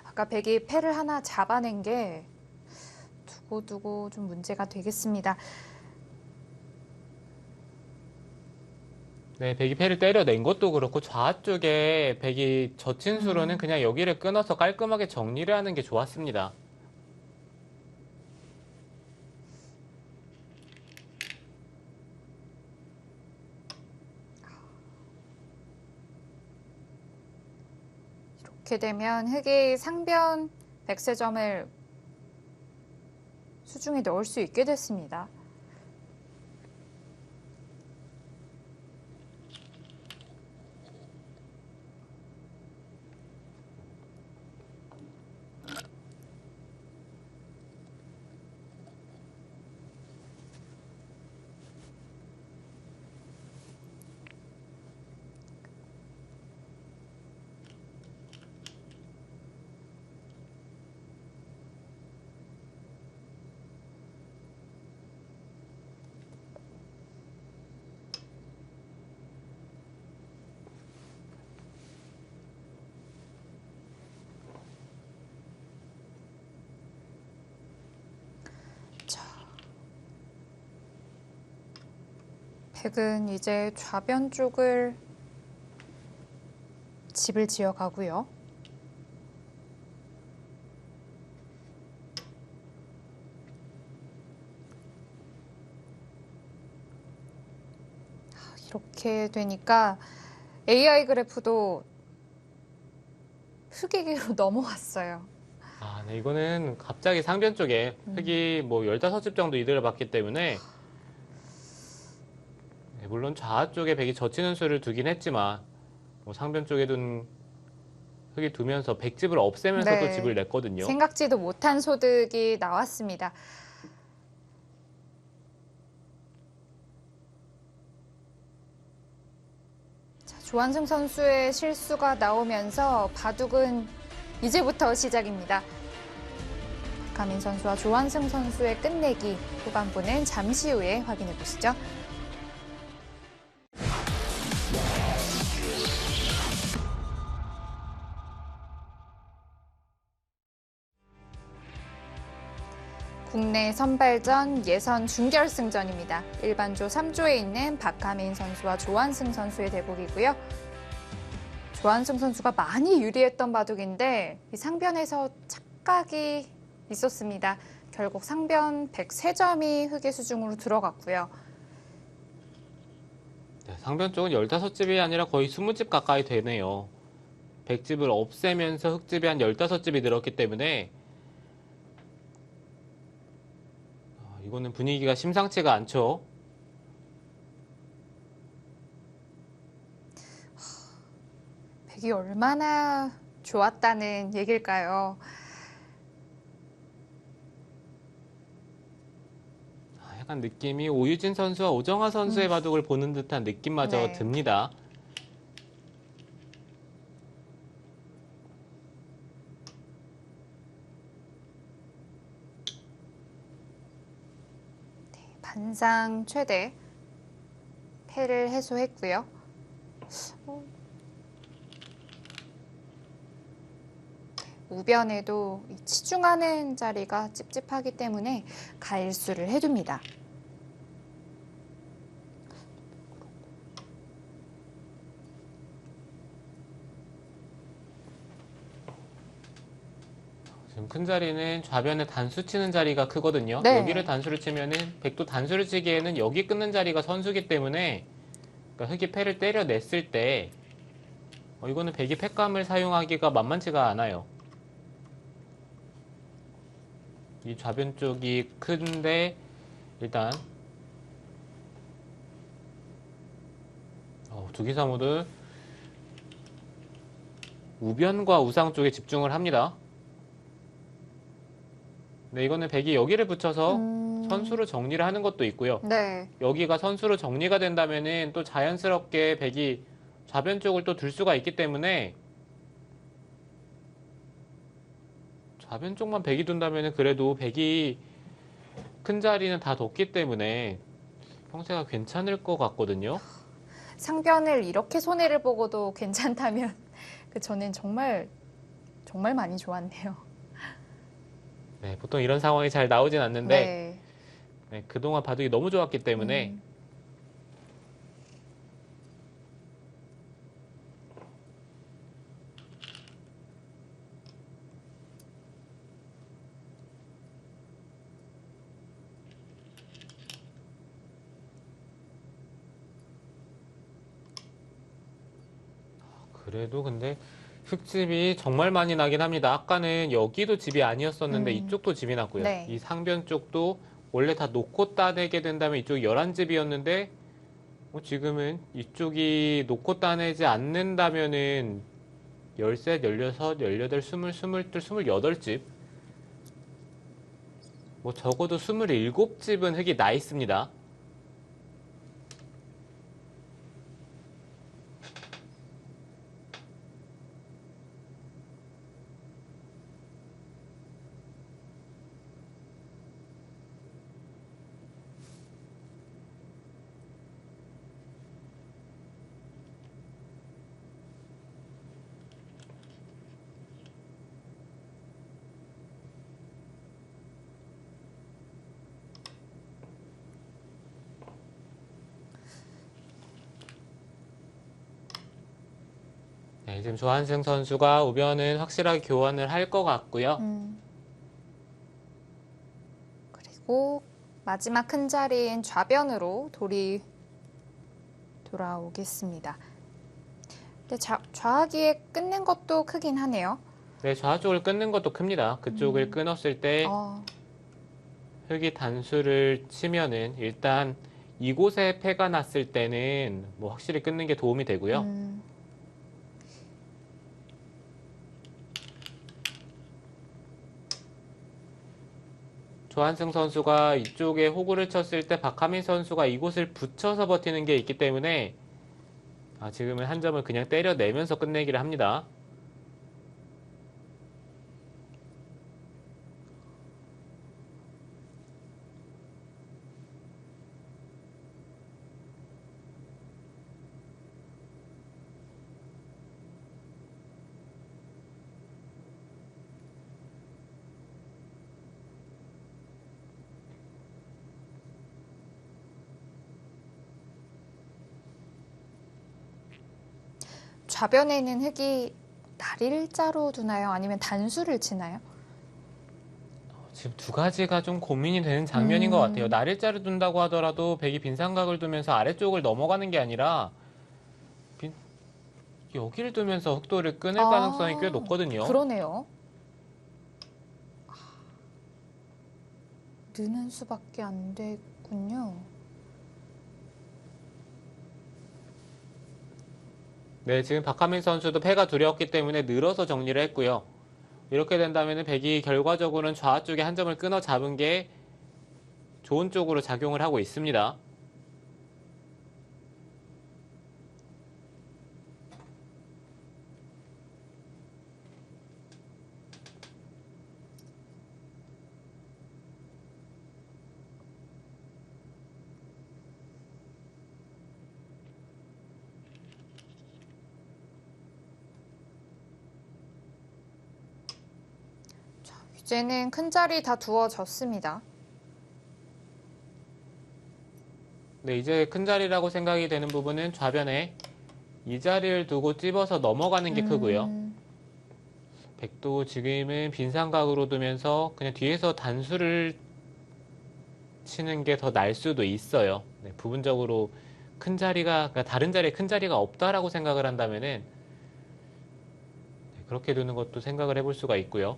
Speaker 1: 아까 백이 패를 하나 잡아낸 게 두고두고 좀 문제가 되겠습니다.
Speaker 2: 네, 백이 패를 때려낸 것도 그렇고 좌쪽에 백이 젖힌 수로는 그냥 여기를 끊어서 깔끔하게 정리를 하는 게 좋았습니다.
Speaker 1: 이렇게 되면 흑이 상변 백세점을 수중에 넣을 수 있게 됐습니다. 백은 이제 좌변 쪽을 집을 지어 가고요. 이렇게 되니까 AI 그래프도 흑에게로 넘어왔어요.
Speaker 2: 네, 이거는 갑자기 상변 쪽에 흙이 뭐 15집 정도 이득을 받기 때문에 네, 물론 좌 쪽에 백이 젖히는 수를 두긴 했지만 뭐 상변 쪽에 둔 흙이 두면서 백집을 없애면서 또 집을
Speaker 1: 네.
Speaker 2: 냈거든요.
Speaker 1: 생각지도 못한 소득이 나왔습니다. 자, 조한승 선수의 실수가 나오면서 바둑은 이제부터 시작입니다. 박하민 선수와 조한승 선수의 끝내기 후반부는 잠시 후에 확인해 보시죠. 국내 선발전 예선 준결승전입니다. 일반조 3조에 있는 박하민 선수와 조한승 선수의 대국이고요. 조한승 선수가 많이 유리했던 바둑인데 이 상변에서 착각이 있었습니다. 결국 상변 103점이 흑의 수중으로 들어갔고요.
Speaker 2: 네, 상변 쪽은 15집이 아니라 거의 20집 가까이 되네요. 100집을 없애면서 흑집이 한 15집이 늘었기 때문에 이거는 분위기가 심상치가 않죠.
Speaker 1: 백이 얼마나 좋았다는 얘길까요?
Speaker 2: 약간 느낌이 오유진 선수와 오정화 선수의 바둑을 보는 듯한 느낌마저
Speaker 1: 네.
Speaker 2: 듭니다.
Speaker 1: 반상 최대 패를 해소했고요. 우변에도 이 치중하는 자리가 찝찝하기 때문에 가일수를 해둡니다.
Speaker 2: 지금 큰 자리는 좌변에 단수 치는 자리가 크거든요.
Speaker 1: 네.
Speaker 2: 여기를 단수를 치면은 백도 단수를 치기에는 여기 끊는 자리가 선수기 때문에 그러니까 흑이 패를 때려냈을 때 이거는 백이 패감을 사용하기가 만만치가 않아요. 이 좌변 쪽이 큰데 일단 두기사 모드 우변과 우상 쪽에 집중을 합니다. 네, 이거는 백이 여기를 붙여서 선수로 정리를 하는 것도 있고요.
Speaker 1: 네.
Speaker 2: 여기가 선수로 정리가 된다면은 또 자연스럽게 백이 좌변 쪽을 또 들 수가 있기 때문에 좌변 쪽만 백이 둔다면은 그래도 백이 큰 자리는 다 뒀기 때문에 형세가 괜찮을 것 같거든요.
Speaker 1: 상변을 이렇게 손해를 보고도 괜찮다면 저는 정말 많이 좋았네요.
Speaker 2: 네, 보통 이런 상황이 잘 나오진 않는데
Speaker 1: 네.
Speaker 2: 네, 그동안 바둑이 너무 좋았기 때문에 그래도 근데 흙집이 정말 많이 나긴 합니다. 아까는 여기도 집이 아니었었는데 이쪽도 집이 났고요.
Speaker 1: 네.
Speaker 2: 이 상변 쪽도 원래 다 놓고 따내게 된다면 이쪽이 11집이었는데 지금은 이쪽이 놓고 따내지 않는다면은 13, 16, 18, 20, 22, 28집 뭐 적어도 27집은 흙이 나 있습니다. 네, 지금 조한승 선수가 우변은 확실하게 교환을 할 것 같고요.
Speaker 1: 그리고 마지막 큰 자리인 좌변으로 돌이 돌아오겠습니다. 근데 좌하기에 끝낸 것도 크긴 하네요.
Speaker 2: 네, 좌 쪽을 끊는 것도 큽니다. 그쪽을 끊었을 때
Speaker 1: 어,
Speaker 2: 흙이 단수를 치면은 일단 이곳에 패가 났을 때는 뭐 확실히 끊는 게 도움이 되고요. 조한승 선수가 이쪽에 호구를 쳤을 때 박하민 선수가 이곳을 붙여서 버티는 게 있기 때문에 지금은 한 점을 그냥 때려내면서 끝내기를 합니다.
Speaker 1: 좌변에 있는 흙이 날일자로 두나요? 아니면 단수를 치나요?
Speaker 2: 지금 두 가지가 좀 고민이 되는 장면인 것 같아요. 날일자를 둔다고 하더라도 백이 빈삼각을 두면서 아래쪽을 넘어가는 게 아니라 빈- 여기를 두면서 흑도를 끊을 가능성이 꽤 높거든요.
Speaker 1: 그러네요. 느는 수밖에 안 되군요.
Speaker 2: 네, 지금 박하민 선수도 패가 두려웠기 때문에 늘어서 정리를 했고요. 이렇게 된다면 백이 결과적으로는 좌 쪽에 한 점을 끊어 잡은 게 좋은 쪽으로 작용을 하고 있습니다.
Speaker 1: 이제는 큰 자리 다 두어졌습니다.
Speaker 2: 네, 이제 큰 자리라고 생각이 되는 부분은 좌변에 이 자리를 두고 찝어서 넘어가는 게 크고요. 백도 지금은 빈삼각으로 두면서 그냥 뒤에서 단수를 치는 게 더 날 수도 있어요. 네, 부분적으로 큰 자리가, 그러니까 다른 자리에 큰 자리가 없다라고 생각을 한다면은 그렇게 두는 것도 생각을 해볼 수가 있고요.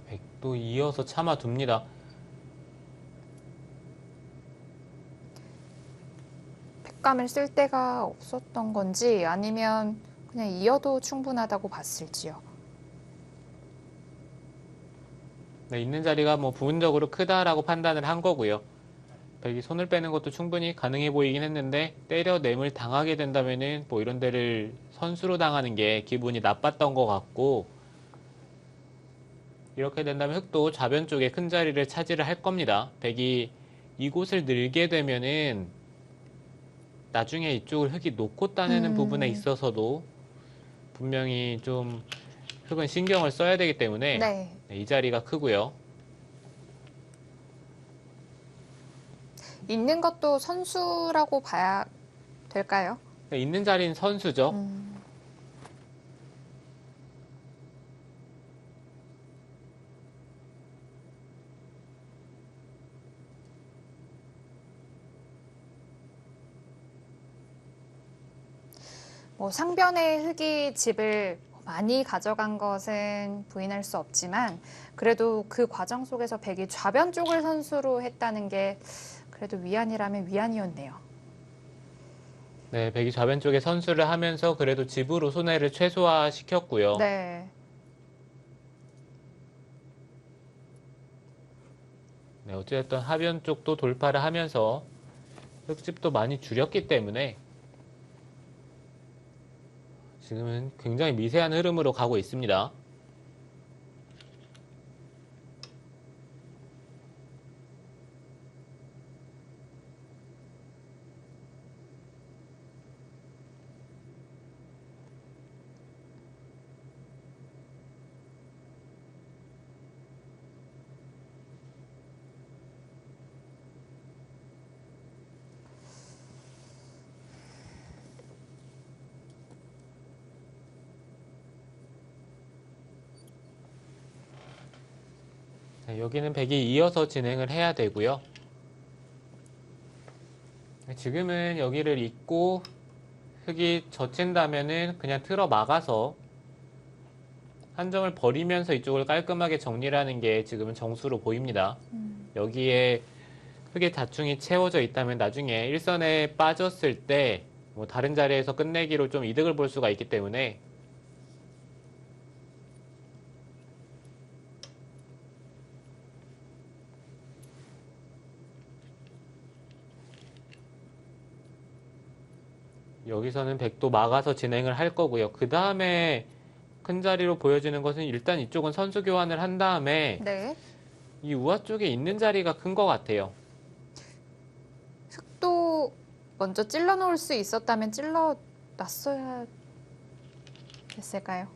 Speaker 2: 백도 이어서 참아둡니다.
Speaker 1: 백감을 쓸 데가 없었던 건지 아니면 그냥 이어도 충분하다고 봤을지요.
Speaker 2: 네, 있는 자리가 뭐 부분적으로 크다라고 판단을 한 거고요. 백이 손을 빼는 것도 충분히 가능해 보이긴 했는데 때려냄을 당하게 된다면은 뭐 이런 데를 선수로 당하는 게 기분이 나빴던 것 같고, 이렇게 된다면 흑도 좌변 쪽에 큰 자리를 차지를 할 겁니다. 백이 이곳을 늘게 되면은 나중에 이쪽을 흑이 놓고 따내는 부분에 있어서도 분명히 좀 흑은 신경을 써야 되기 때문에
Speaker 1: 네.
Speaker 2: 이 자리가 크고요.
Speaker 1: 있는 것도 선수라고 봐야 될까요?
Speaker 2: 있는 자리는 선수죠.
Speaker 1: 뭐 상변의 흙이 집을 많이 가져간 것은 부인할 수 없지만 그래도 그 과정 속에서 백이 좌변 쪽을 선수로 했다는 게 그래도 위안이라면 위안이었네요.
Speaker 2: 네, 백이 좌변 쪽에 선수를 하면서 그래도 집으로 손해를 최소화시켰고요.
Speaker 1: 네.
Speaker 2: 네, 어쨌든 하변 쪽도 돌파를 하면서 흙집도 많이 줄였기 때문에 지금은 굉장히 미세한 흐름으로 가고 있습니다. 네, 여기는 백이 이어서 진행을 해야 되고요. 지금은 여기를 잇고 흙이 젖힌다면은 그냥 틀어 막아서 한 점을 버리면서 이쪽을 깔끔하게 정리를 하는 게 지금은 정수로 보입니다. 여기에 흙의 자충이 채워져 있다면 나중에 일선에 빠졌을 때 뭐 다른 자리에서 끝내기로 좀 이득을 볼 수가 있기 때문에 여기서는 백도 막아서 진행을 할 거고요. 그 다음에 큰 자리로 보여지는 것은 일단 이쪽은 선수 교환을 한 다음에
Speaker 1: 네.
Speaker 2: 이 우아 쪽에 있는 자리가 큰 것 같아요.
Speaker 1: 흙도 먼저 찔러 놓을 수 있었다면 찔러 놨어야 됐을까요?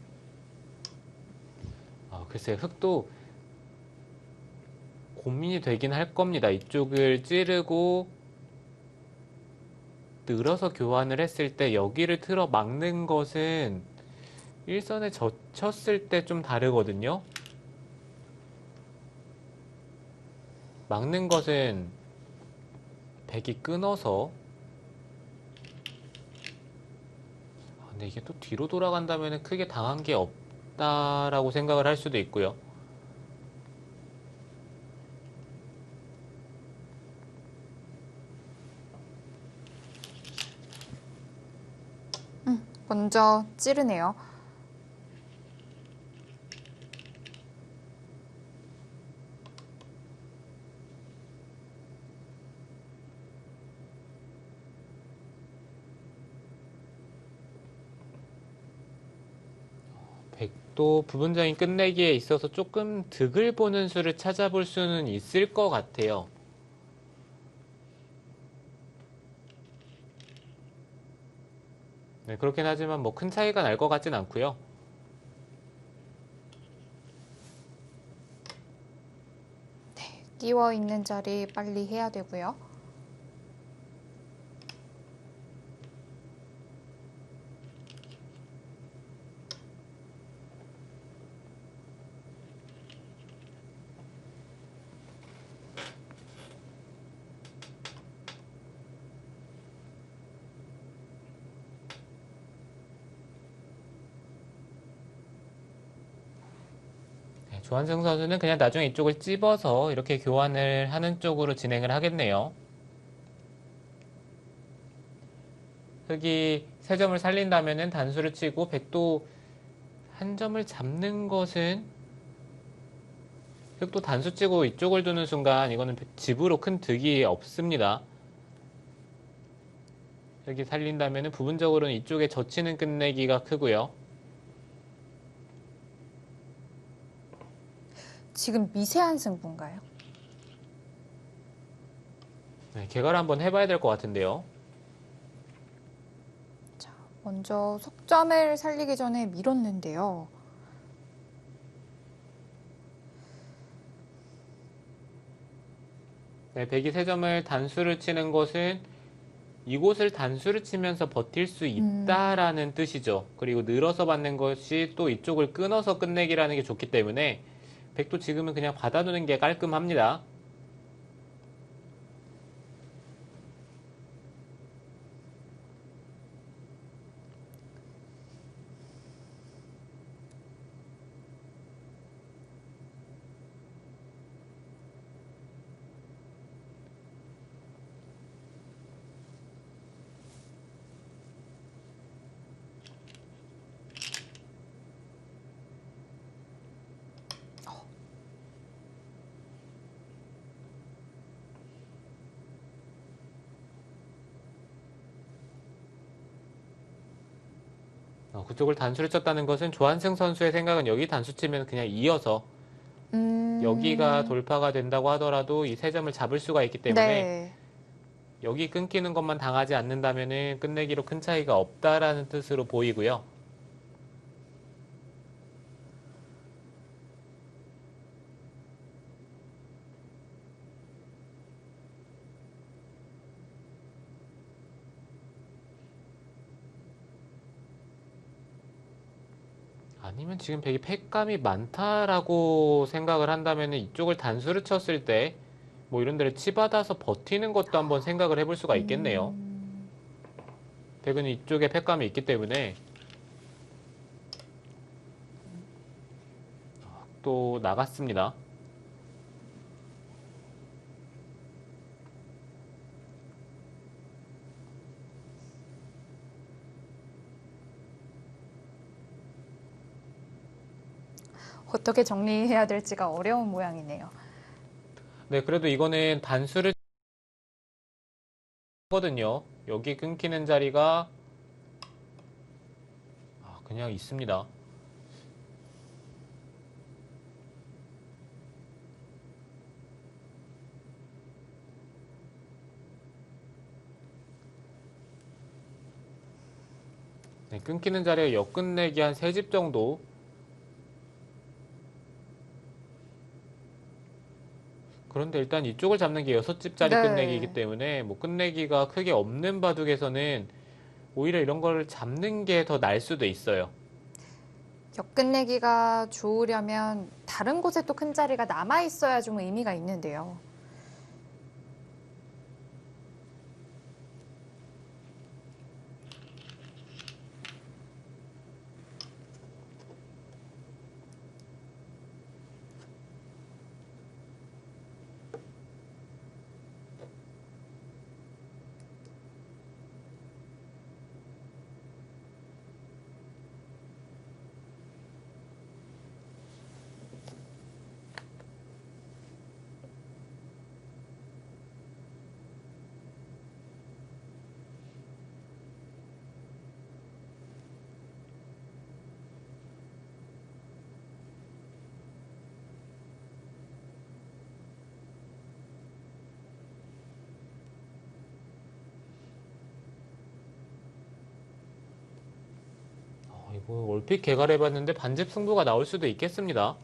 Speaker 2: 글쎄요, 흙도 고민이 되긴 할 겁니다. 이쪽을 찌르고 늘어서 교환을 했을 때 여기를 틀어 막는 것은 일선에 젖혔을 때 좀 다르거든요. 막는 것은 백이 끊어서 근데 이게 또 뒤로 돌아간다면 크게 당한 게 없다라고 생각을 할 수도 있고요.
Speaker 1: 먼저 찌르네요.
Speaker 2: 백도 부분적인 끝내기에 있어서 조금 득을 보는 수를 찾아볼 수는 있을 것 같아요. 네, 그렇긴 하지만 뭐 큰 차이가 날 것 같진 않고요.
Speaker 1: 끼워 있는 자리 빨리 해야 되고요.
Speaker 2: 네, 조한승 선수는 그냥 나중에 이쪽을 찝어서 이렇게 교환을 하는 쪽으로 진행을 하겠네요. 흑이 3점을 살린다면 단수를 치고 백도 한 점을 잡는 것은 흑도 단수 치고 이쪽을 두는 순간 이거는 집으로 큰 득이 없습니다. 흑이 살린다면 부분적으로는 이쪽에 젖히는 끝내기가 크고요.
Speaker 1: 지금 미세한 승부인가요?
Speaker 2: 네, 개괄 한번 해봐야 될 것 같은데요.
Speaker 1: 자, 먼저 석점을 살리기 전에 밀었는데요.
Speaker 2: 네, 백이 3점을 단수를 치는 것은 이곳을 단수를 치면서 버틸 수 있다라는 뜻이죠. 그리고 늘어서 받는 것이 또 이쪽을 끊어서 끝내기라는 게 좋기 때문에 백도 지금은 그냥 받아두는 게 깔끔합니다. 그쪽을 단수를 쳤다는 것은 조한승 선수의 생각은 여기 단수 치면 그냥 이어서 여기가 돌파가 된다고 하더라도 이 3점을 잡을 수가 있기 때문에
Speaker 1: 네.
Speaker 2: 여기 끊기는 것만 당하지 않는다면 끝내기로 큰 차이가 없다라는 뜻으로 보이고요. 아니면 지금 백이 팩감이 많다라고 생각을 한다면 이쪽을 단수를 쳤을 때 뭐 이런 데를 치받아서 버티는 것도 한번 생각을 해볼 수가 있겠네요. 백은 이쪽에 팩감이 있기 때문에 또 나갔습니다.
Speaker 1: 어떻게 정리해야 될지가 어려운 모양이네요.
Speaker 2: 네, 그래도 이거는 단수를 하거든요. 여기 끊기는 자리가 그냥 있습니다. 네, 끊기는 자리가 역끝내기 한 3집 정도. 그런데 일단 이쪽을 잡는 게 6집짜리
Speaker 1: 네.
Speaker 2: 끝내기이기 때문에 뭐 끝내기가 크게 없는 바둑에서는 오히려 이런 걸 잡는 게 더 나을 수도 있어요.
Speaker 1: 역끝내기가 좋으려면 다른 곳에 또 큰 자리가 남아 있어야 좀 의미가 있는데요.
Speaker 2: 이거 얼핏 개괄해봤는데 반집 승부가 나올 수도 있겠습니다.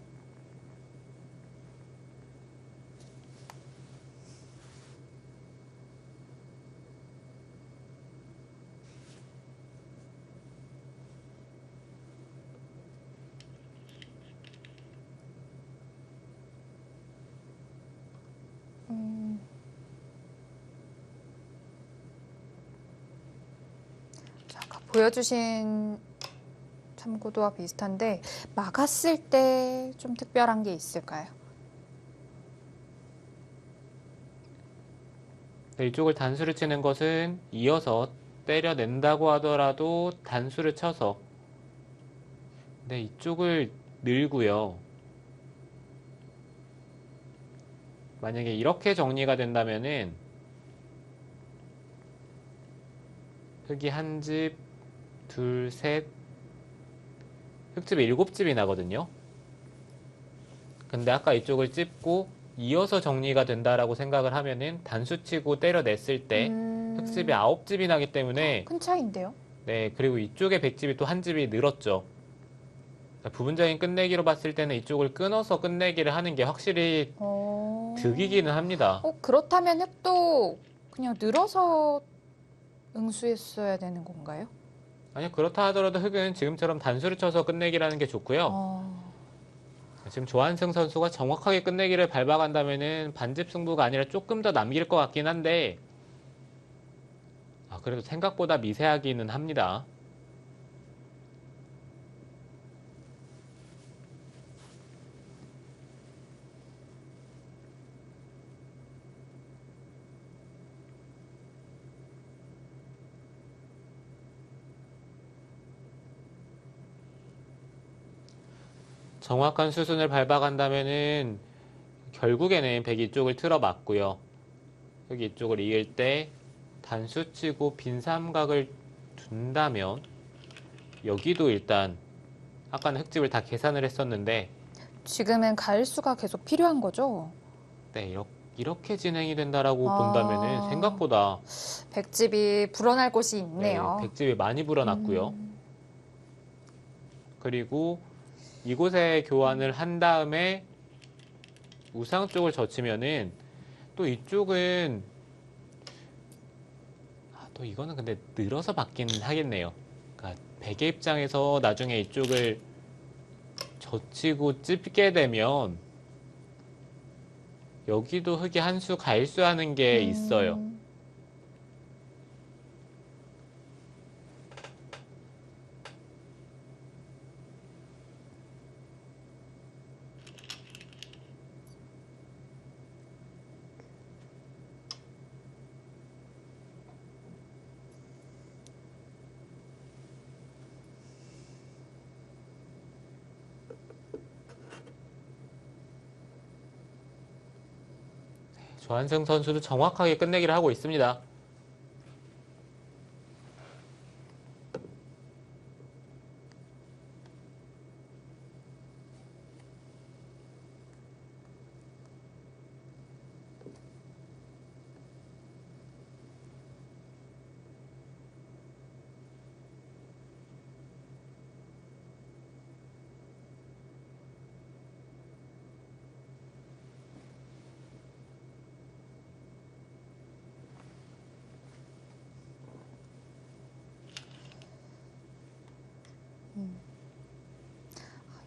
Speaker 1: 자, 아까 보여주신 참고도와 비슷한데 막았을 때 좀 특별한 게 있을까요?
Speaker 2: 네, 이쪽을 단수를 치는 것은 이어서 때려낸다고 하더라도 단수를 쳐서 네, 이쪽을 늘고요. 만약에 이렇게 정리가 된다면은 흙이 한 집, 둘, 셋, 흙집이 7집이 나거든요. 근데 아까 이쪽을 찝고 이어서 정리가 된다라고 생각을 하면은 단수 치고 때려냈을 때 흙집이 9집이 나기 때문에
Speaker 1: 큰 차이인데요.
Speaker 2: 네, 그리고 이쪽에 100집이 또 한 집이 늘었죠. 부분적인 끝내기로 봤을 때는 이쪽을 끊어서 끝내기를 하는 게 확실히 득이기는 합니다.
Speaker 1: 그렇다면 흙도 그냥 늘어서 응수했어야 되는 건가요?
Speaker 2: 아니요, 그렇다 하더라도 흙은 지금처럼 단수를 쳐서 끝내기라는 게 좋고요. 지금 조한승 선수가 정확하게 끝내기를 밟아간다면은 반집 승부가 아니라 조금 더 남길 것 같긴 한데, 그래도 생각보다 미세하기는 합니다. 정확한 수순을 밟아간다면은 결국에는 백이 쪽을 틀어 맞고요. 여기 이쪽을 이을 때 단수 치고 빈 삼각을 둔다면 여기도 일단 아까는 흙집을 다 계산을 했었는데
Speaker 1: 지금은 가일수가 계속 필요한 거죠?
Speaker 2: 네, 이렇게 진행이 된다라고 본다면은 생각보다
Speaker 1: 백집이 불어날 곳이
Speaker 2: 네,
Speaker 1: 있네요.
Speaker 2: 백집이 많이 불어났고요. 그리고 이곳에 교환을 한 다음에 우상 쪽을 젖히면은 또 이쪽은 또 이거는 근데 늘어서 받긴 하겠네요. 그러니까 백의 입장에서 나중에 이쪽을 젖히고 찝게 되면 여기도 흙이 한 수 가일수하는 게 있어요. 조한승 선수도 정확하게 끝내기를 하고 있습니다.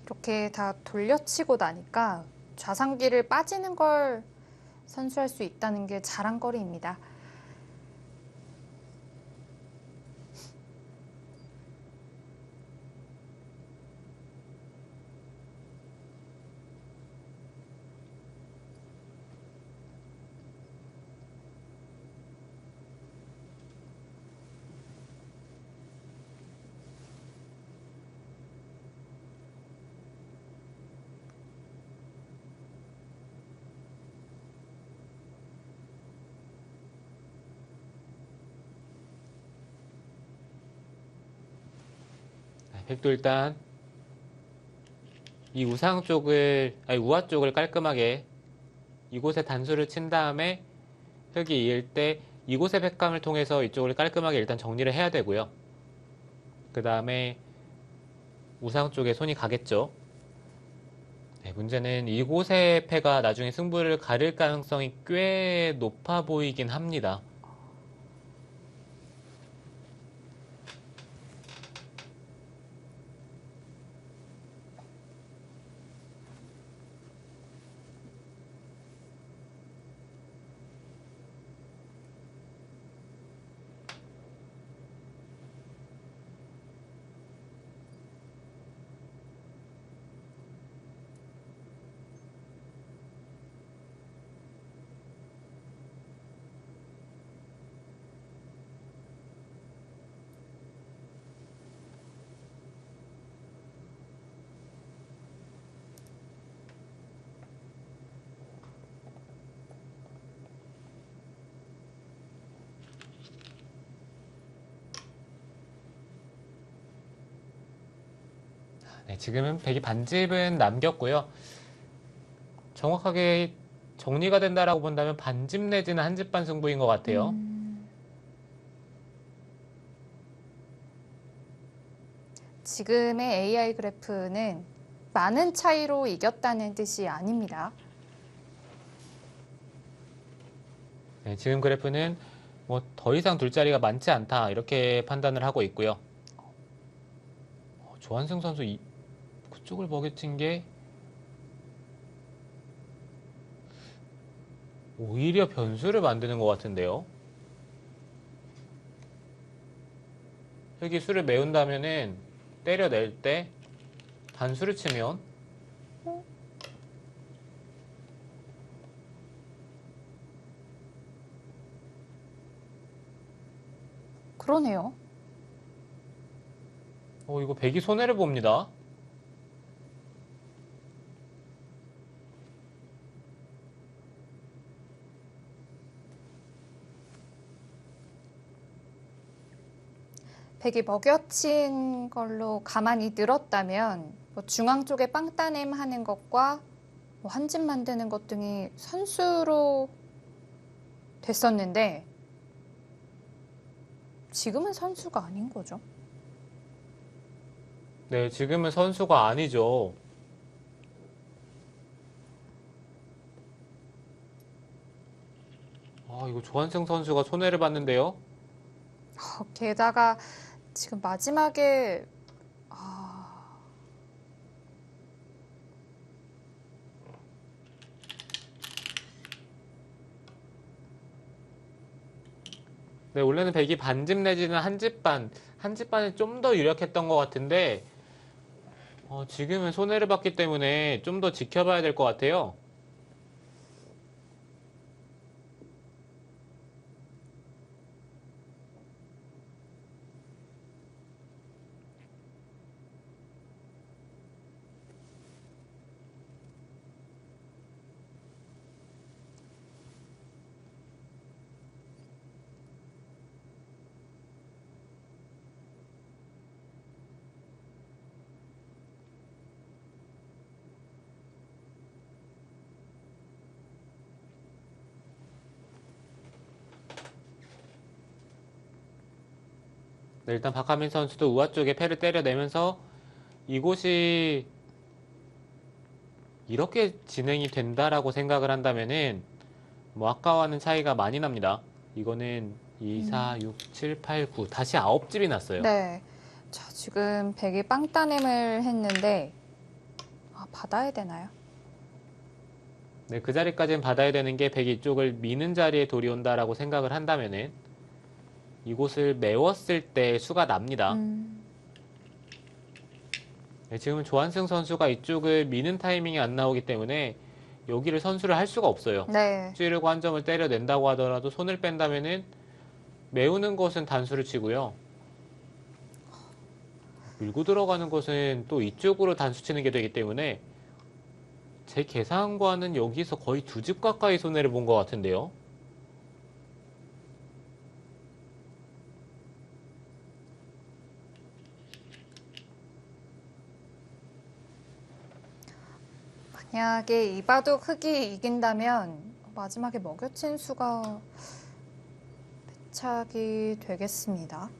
Speaker 1: 이렇게 다 돌려치고 나니까 좌상기를 빠지는 걸 선수할 수 있다는 게 자랑거리입니다.
Speaker 2: 백도 일단 이 우상 쪽을, 아니 우하 쪽을 깔끔하게 이곳에 단수를 친 다음에 흙이 이을 때 이곳의 백감을 통해서 이쪽을 깔끔하게 일단 정리를 해야 되고요. 그 다음에 우상 쪽에 손이 가겠죠. 네, 문제는 이곳의 패가 나중에 승부를 가릴 가능성이 꽤 높아 보이긴 합니다. 네, 지금은 백이 반집은 남겼고요. 정확하게 정리가 된다라고 본다면 반집 내지는 한 집 반 승부인 것 같아요.
Speaker 1: 지금의 AI 그래프는 많은 차이로 이겼다는 뜻이 아닙니다.
Speaker 2: 네, 지금 그래프는 뭐 더 이상 둘 자리가 많지 않다 이렇게 판단을 하고 있고요. 조한승 선수 그쪽을 먹여친 게 오히려 변수를 만드는 것 같은데요. 흙이 수를 메운다면은 때려낼 때 단수를 치면
Speaker 1: 그러네요.
Speaker 2: 이거 백이 손해를 봅니다.
Speaker 1: 백이 먹여친 걸로 가만히 늘었다면 뭐 중앙 쪽에 빵 따냄 하는 것과 뭐 한 집 만드는 것 등이 선수로 됐었는데 지금은 선수가 아닌 거죠.
Speaker 2: 네, 지금은 선수가 아니죠. 이거 조한승 선수가 손해를 봤는데요.
Speaker 1: 게다가 지금 마지막에
Speaker 2: 네, 원래는 백이 반집 내지는 한 집 반이 좀 더 유력했던 것 같은데, 지금은 손해를 봤기 때문에 좀 더 지켜봐야 될 것 같아요. 네, 일단 박하민 선수도 우아 쪽에 패를 때려내면서 이곳이 이렇게 진행이 된다라고 생각을 한다면은 뭐 아까와는 차이가 많이 납니다. 이거는 2, 4, 6, 7, 8, 9 다시 9집이 났어요.
Speaker 1: 네. 자, 지금 백이 빵 따냄을 했는데 받아야 되나요?
Speaker 2: 네, 그 자리까지는 받아야 되는 게 백이 이쪽을 미는 자리에 돌이 온다라고 생각을 한다면은 이곳을 메웠을 때 수가 납니다. 네, 지금은 조한승 선수가 이쪽을 미는 타이밍이 안 나오기 때문에 여기를 선수를 할 수가 없어요.
Speaker 1: 네.
Speaker 2: 찌르고 한 점을 때려낸다고 하더라도 손을 뺀다면은 메우는 것은 단수를 치고요. 밀고 들어가는 것은 또 이쪽으로 단수 치는 게 되기 때문에 제 계산과는 여기서 거의 2집 가까이 손해를 본 것 같은데요.
Speaker 1: 만약에 이바둑 흑이 이긴다면 마지막에 먹여친 수가 패착이 되겠습니다.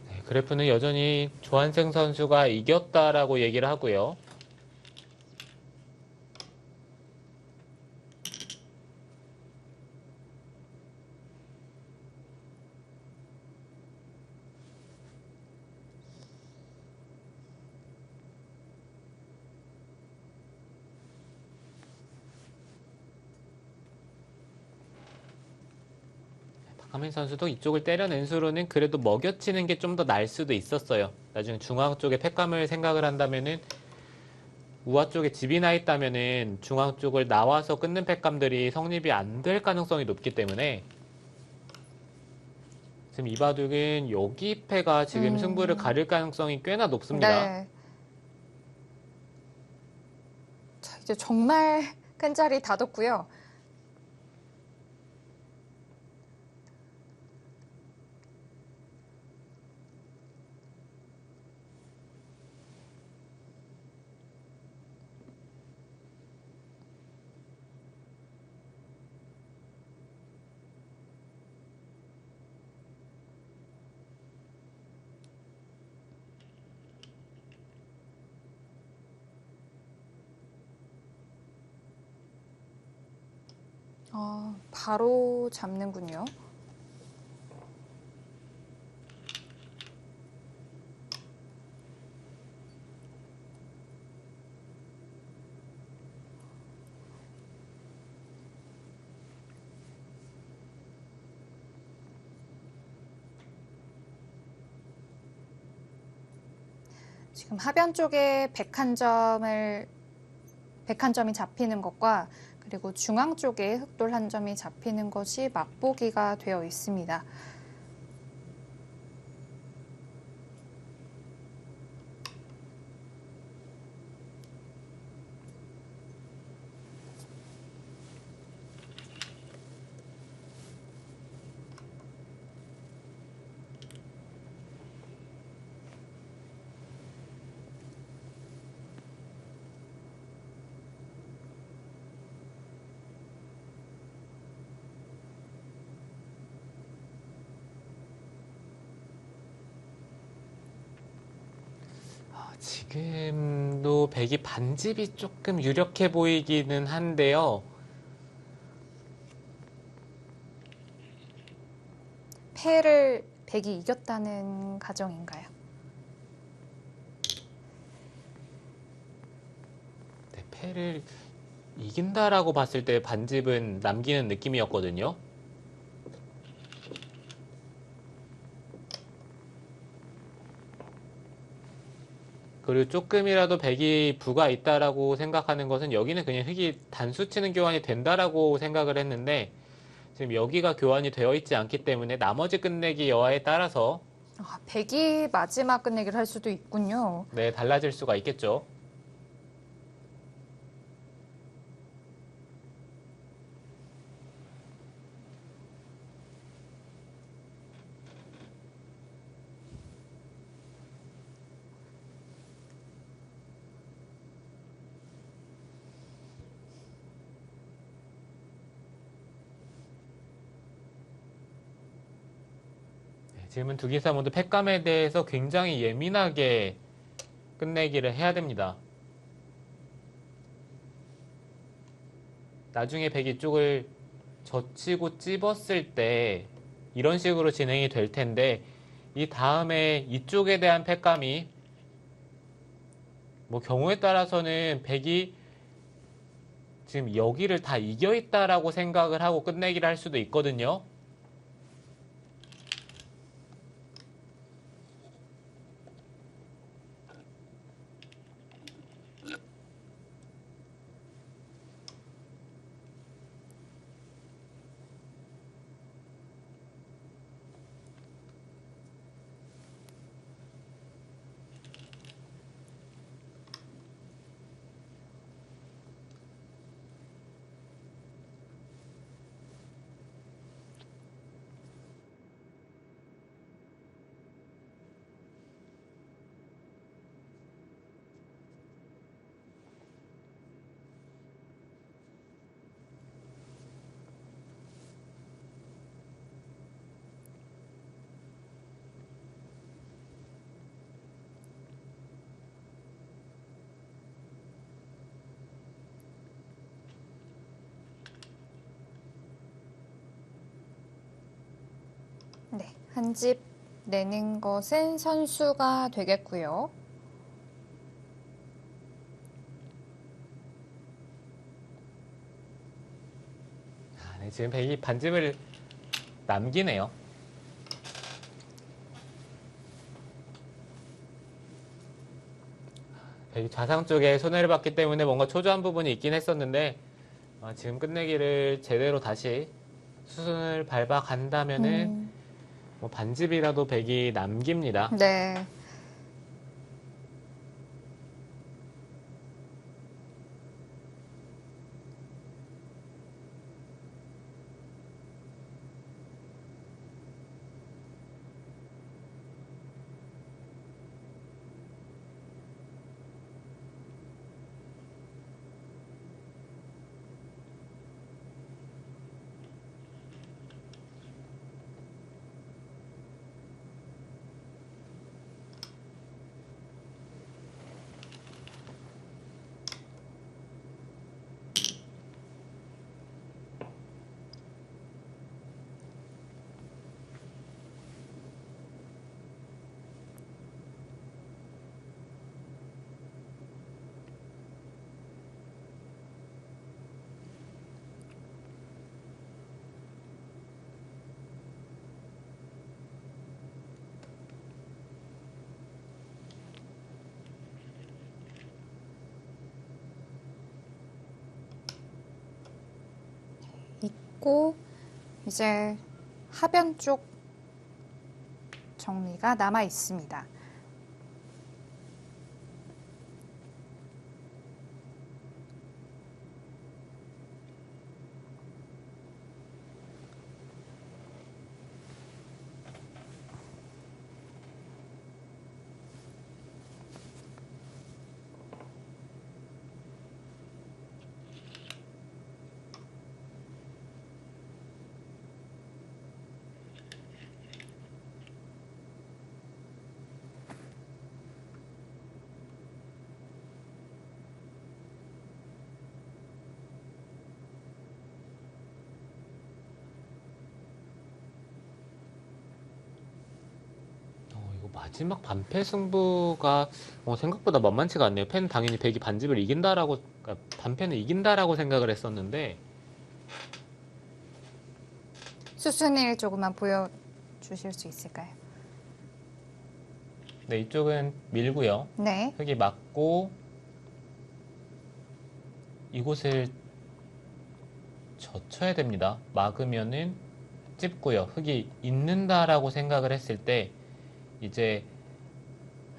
Speaker 2: 네, 그래프는 여전히 조한승 선수가 이겼다라고 얘기를 하고요. 박하민 선수도 이쪽을 때려낸 수로는 그래도 먹여치는 게 좀 더 날 수도 있었어요. 나중에 중앙 쪽에 팩감을 생각을 한다면은 우아 쪽에 집이 나 있다면은 중앙 쪽을 나와서 끊는 팩감들이 성립이 안 될 가능성이 높기 때문에 지금 이바둑은 여기 패가 지금 승부를 가릴 가능성이 꽤나 높습니다.
Speaker 1: 네. 자, 이제 정말 큰 자리 다뒀고요. 바로 잡는군요. 지금 하변 쪽에 101점이 잡히는 것과 그리고 중앙 쪽에 흑돌 한 점이 잡히는 것이 맛보기가 되어 있습니다.
Speaker 2: 지금도 백이 반집이 조금 유력해 보이기는 한데요.
Speaker 1: 패를 백이 이겼다는 가정인가요?
Speaker 2: 네, 패를 이긴다라고 봤을 때 반집은 남기는 느낌이었거든요. 그리고 조금이라도 백이 부가 있다라고 생각하는 것은 여기는 그냥 흑이 단수 치는 교환이 된다라고 생각을 했는데 지금 여기가 교환이 되어 있지 않기 때문에 나머지 끝내기 여하에 따라서
Speaker 1: 아, 백이 마지막 끝내기를 할 수도 있군요.
Speaker 2: 네, 달라질 수가 있겠죠. 네, 지금은 두 기사 모두 패감에 대해서 굉장히 예민하게 끝내기를 해야 됩니다. 나중에 백이 쪽을 젖히고 찝었을 때 이런 식으로 진행이 될 텐데 이 다음에 이쪽에 대한 패감이 뭐 경우에 따라서는 백이 지금 여기를 다 이겨 있다라고 생각을 하고 끝내기를 할 수도 있거든요.
Speaker 1: 네, 한 집 내는 것은 선수가 되겠고요.
Speaker 2: 네, 지금 백이 반집을 남기네요. 백이 좌상 쪽에 손해를 봤기 때문에 뭔가 초조한 부분이 있긴 했었는데 지금 끝내기를 제대로 다시 수순을 밟아 간다면은 뭐 반집이라도 백이 남깁니다.
Speaker 1: 네. 있고 이제 하변 쪽 정리가 남아 있습니다.
Speaker 2: 마지막 반패 승부가 생각보다 만만치가 않네요. 패는 당연히 백이 반집을 이긴다라고, 그러니까 반패는 이긴다라고 생각을 했었는데,
Speaker 1: 수순일 조금만 보여주실 수 있을까요?
Speaker 2: 네, 이쪽은 밀고요.
Speaker 1: 네.
Speaker 2: 흙이 맞고, 이곳을 젖혀야 됩니다. 막으면은 찝고요. 흙이 있는다라고 생각을 했을 때, 이제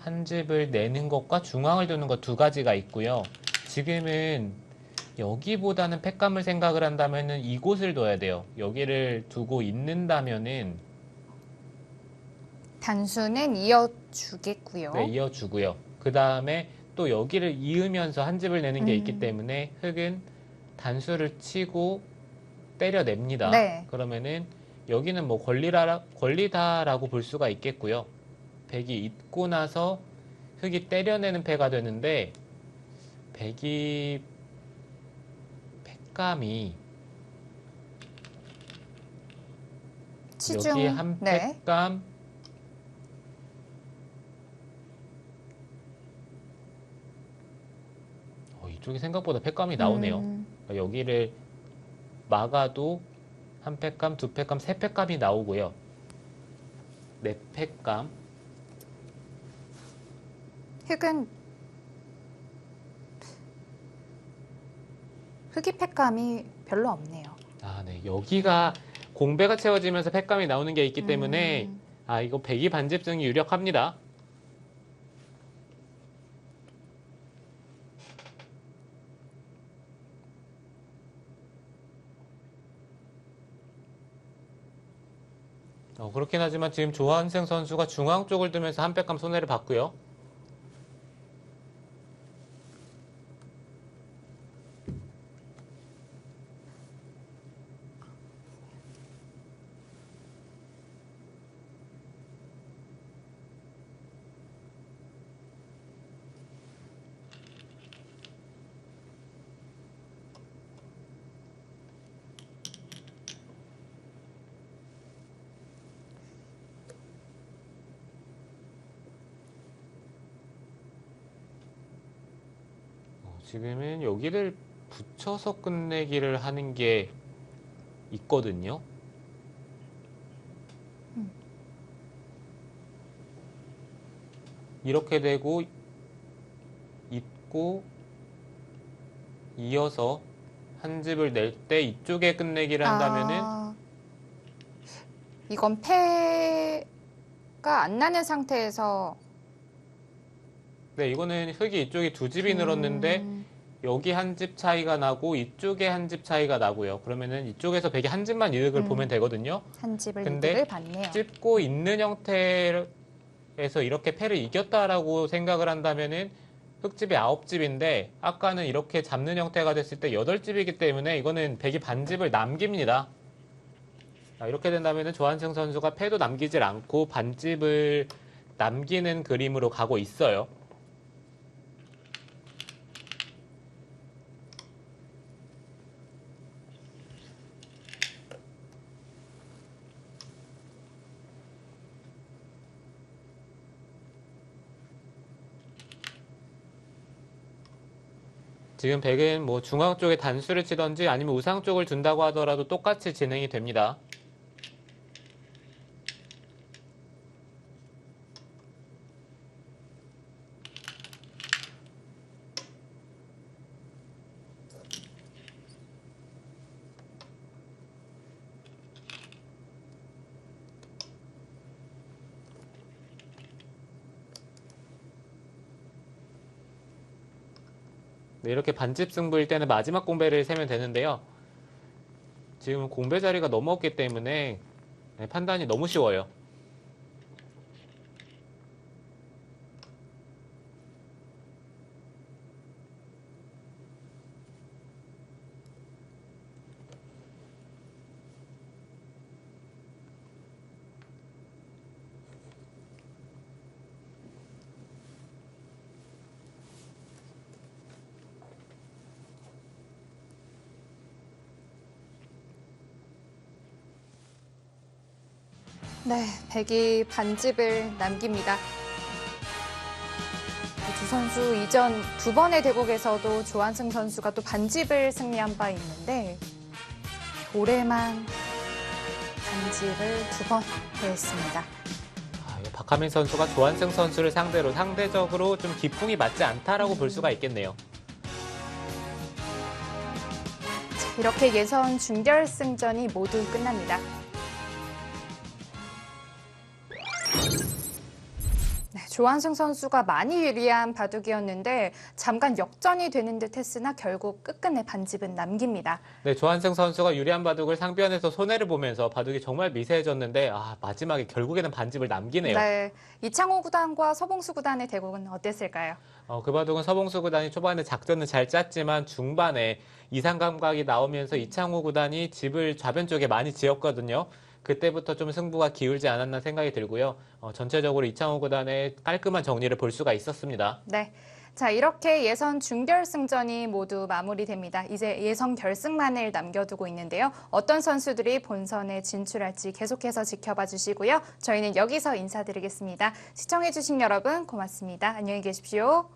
Speaker 2: 한 집을 내는 것과 중앙을 두는 것 두 가지가 있고요. 지금은 여기보다는 팩감을 생각을 한다면은 이곳을 둬야 돼요. 여기를 두고 있는다면은
Speaker 1: 단수는 이어주겠고요.
Speaker 2: 네, 이어주고요. 그 다음에 또 여기를 이으면서 한 집을 내는 게 있기 때문에 흙은 단수를 치고 때려냅니다.
Speaker 1: 네.
Speaker 2: 그러면은 여기는 뭐 권리다라고 볼 수가 있겠고요. 백이 있고 나서 흙이 때려내는 패가 되는데 백이 팩감이
Speaker 1: 치중.
Speaker 2: 여기 한
Speaker 1: 네.
Speaker 2: 팩감 이쪽이 생각보다 팩감이 나오네요. 그러니까 여기를 막아도 한 팩감, 두 팩감, 세 팩감이 나오고요. 네 팩감.
Speaker 1: 흙은 흙이 팩감이 별로 없네요.
Speaker 2: 아, 네. 여기가 공배가 채워지면서 팩감이 나오는 게 있기 때문에 이거 백이 반집승이 유력합니다. 그렇긴 하지만 지금 조한승 선수가 중앙 쪽을 두면서 한 팩감 손해를 봤고요. 지금은 여기를 붙여서 끝내기를 하는 게 있거든요. 이렇게 되고 있고 이어서 한 집을 낼 때 이쪽에 끝내기를 한다면은
Speaker 1: 이건 패가 안 나는 상태에서
Speaker 2: 네, 이거는 흙이 이쪽에 두 집이 늘었는데 여기 한 집 차이가 나고 이쪽에 한 집 차이가 나고요. 그러면은 이쪽에서 백이 한 집만 이득을 보면 되거든요.
Speaker 1: 한 집을
Speaker 2: 근데
Speaker 1: 이득을 받네요.
Speaker 2: 찝고 있는 형태에서 이렇게 패를 이겼다라고 생각을 한다면은 흙집이 9집인데 아까는 이렇게 잡는 형태가 됐을 때 8집이기 때문에 이거는 백이 반집을 남깁니다. 이렇게 된다면은 조한승 선수가 패도 남기질 않고 반집을 남기는 그림으로 가고 있어요. 지금 백은 뭐 중앙 쪽에 단수를 치던지 아니면 우상 쪽을 둔다고 하더라도 똑같이 진행이 됩니다. 네, 이렇게 반집 승부일 때는 마지막 공배를 세면 되는데요. 지금 공배 자리가 너무 없기 때문에 판단이 너무 쉬워요.
Speaker 1: 네, 백이 반집을 남깁니다. 두 선수 이전 두 번의 대국에서도 조한승 선수가 또 반집을 승리한 바 있는데 올해만 반집을 두 번 했습니다.
Speaker 2: 박하민 선수가 조한승 선수를 상대로 상대적으로 좀 기풍이 맞지 않다라고 볼 수가 있겠네요.
Speaker 1: 이렇게 예선 준결승전이 모두 끝납니다. 네, 조한승 선수가 많이 유리한 바둑이었는데 잠깐 역전이 되는 듯 했으나 결국 끝끝내 반집은 남깁니다.
Speaker 2: 네, 조한승 선수가 유리한 바둑을 상변에서 손해를 보면서 바둑이 정말 미세해졌는데 마지막에 결국에는 반집을 남기네요.
Speaker 1: 네, 이창호 구단과 서봉수 구단의 대국은 어땠을까요?
Speaker 2: 그 바둑은 서봉수 구단이 초반에 작전을 잘 짰지만 중반에 이상 감각이 나오면서 이창호 구단이 집을 좌변 쪽에 많이 지었거든요. 그때부터 좀 승부가 기울지 않았나 생각이 들고요. 전체적으로 이창호 구단의 깔끔한 정리를 볼 수가 있었습니다.
Speaker 1: 네. 자, 이렇게 예선 준결승전이 모두 마무리됩니다. 이제 예선 결승만을 남겨두고 있는데요. 어떤 선수들이 본선에 진출할지 계속해서 지켜봐 주시고요. 저희는 여기서 인사드리겠습니다. 시청해주신 여러분 고맙습니다. 안녕히 계십시오.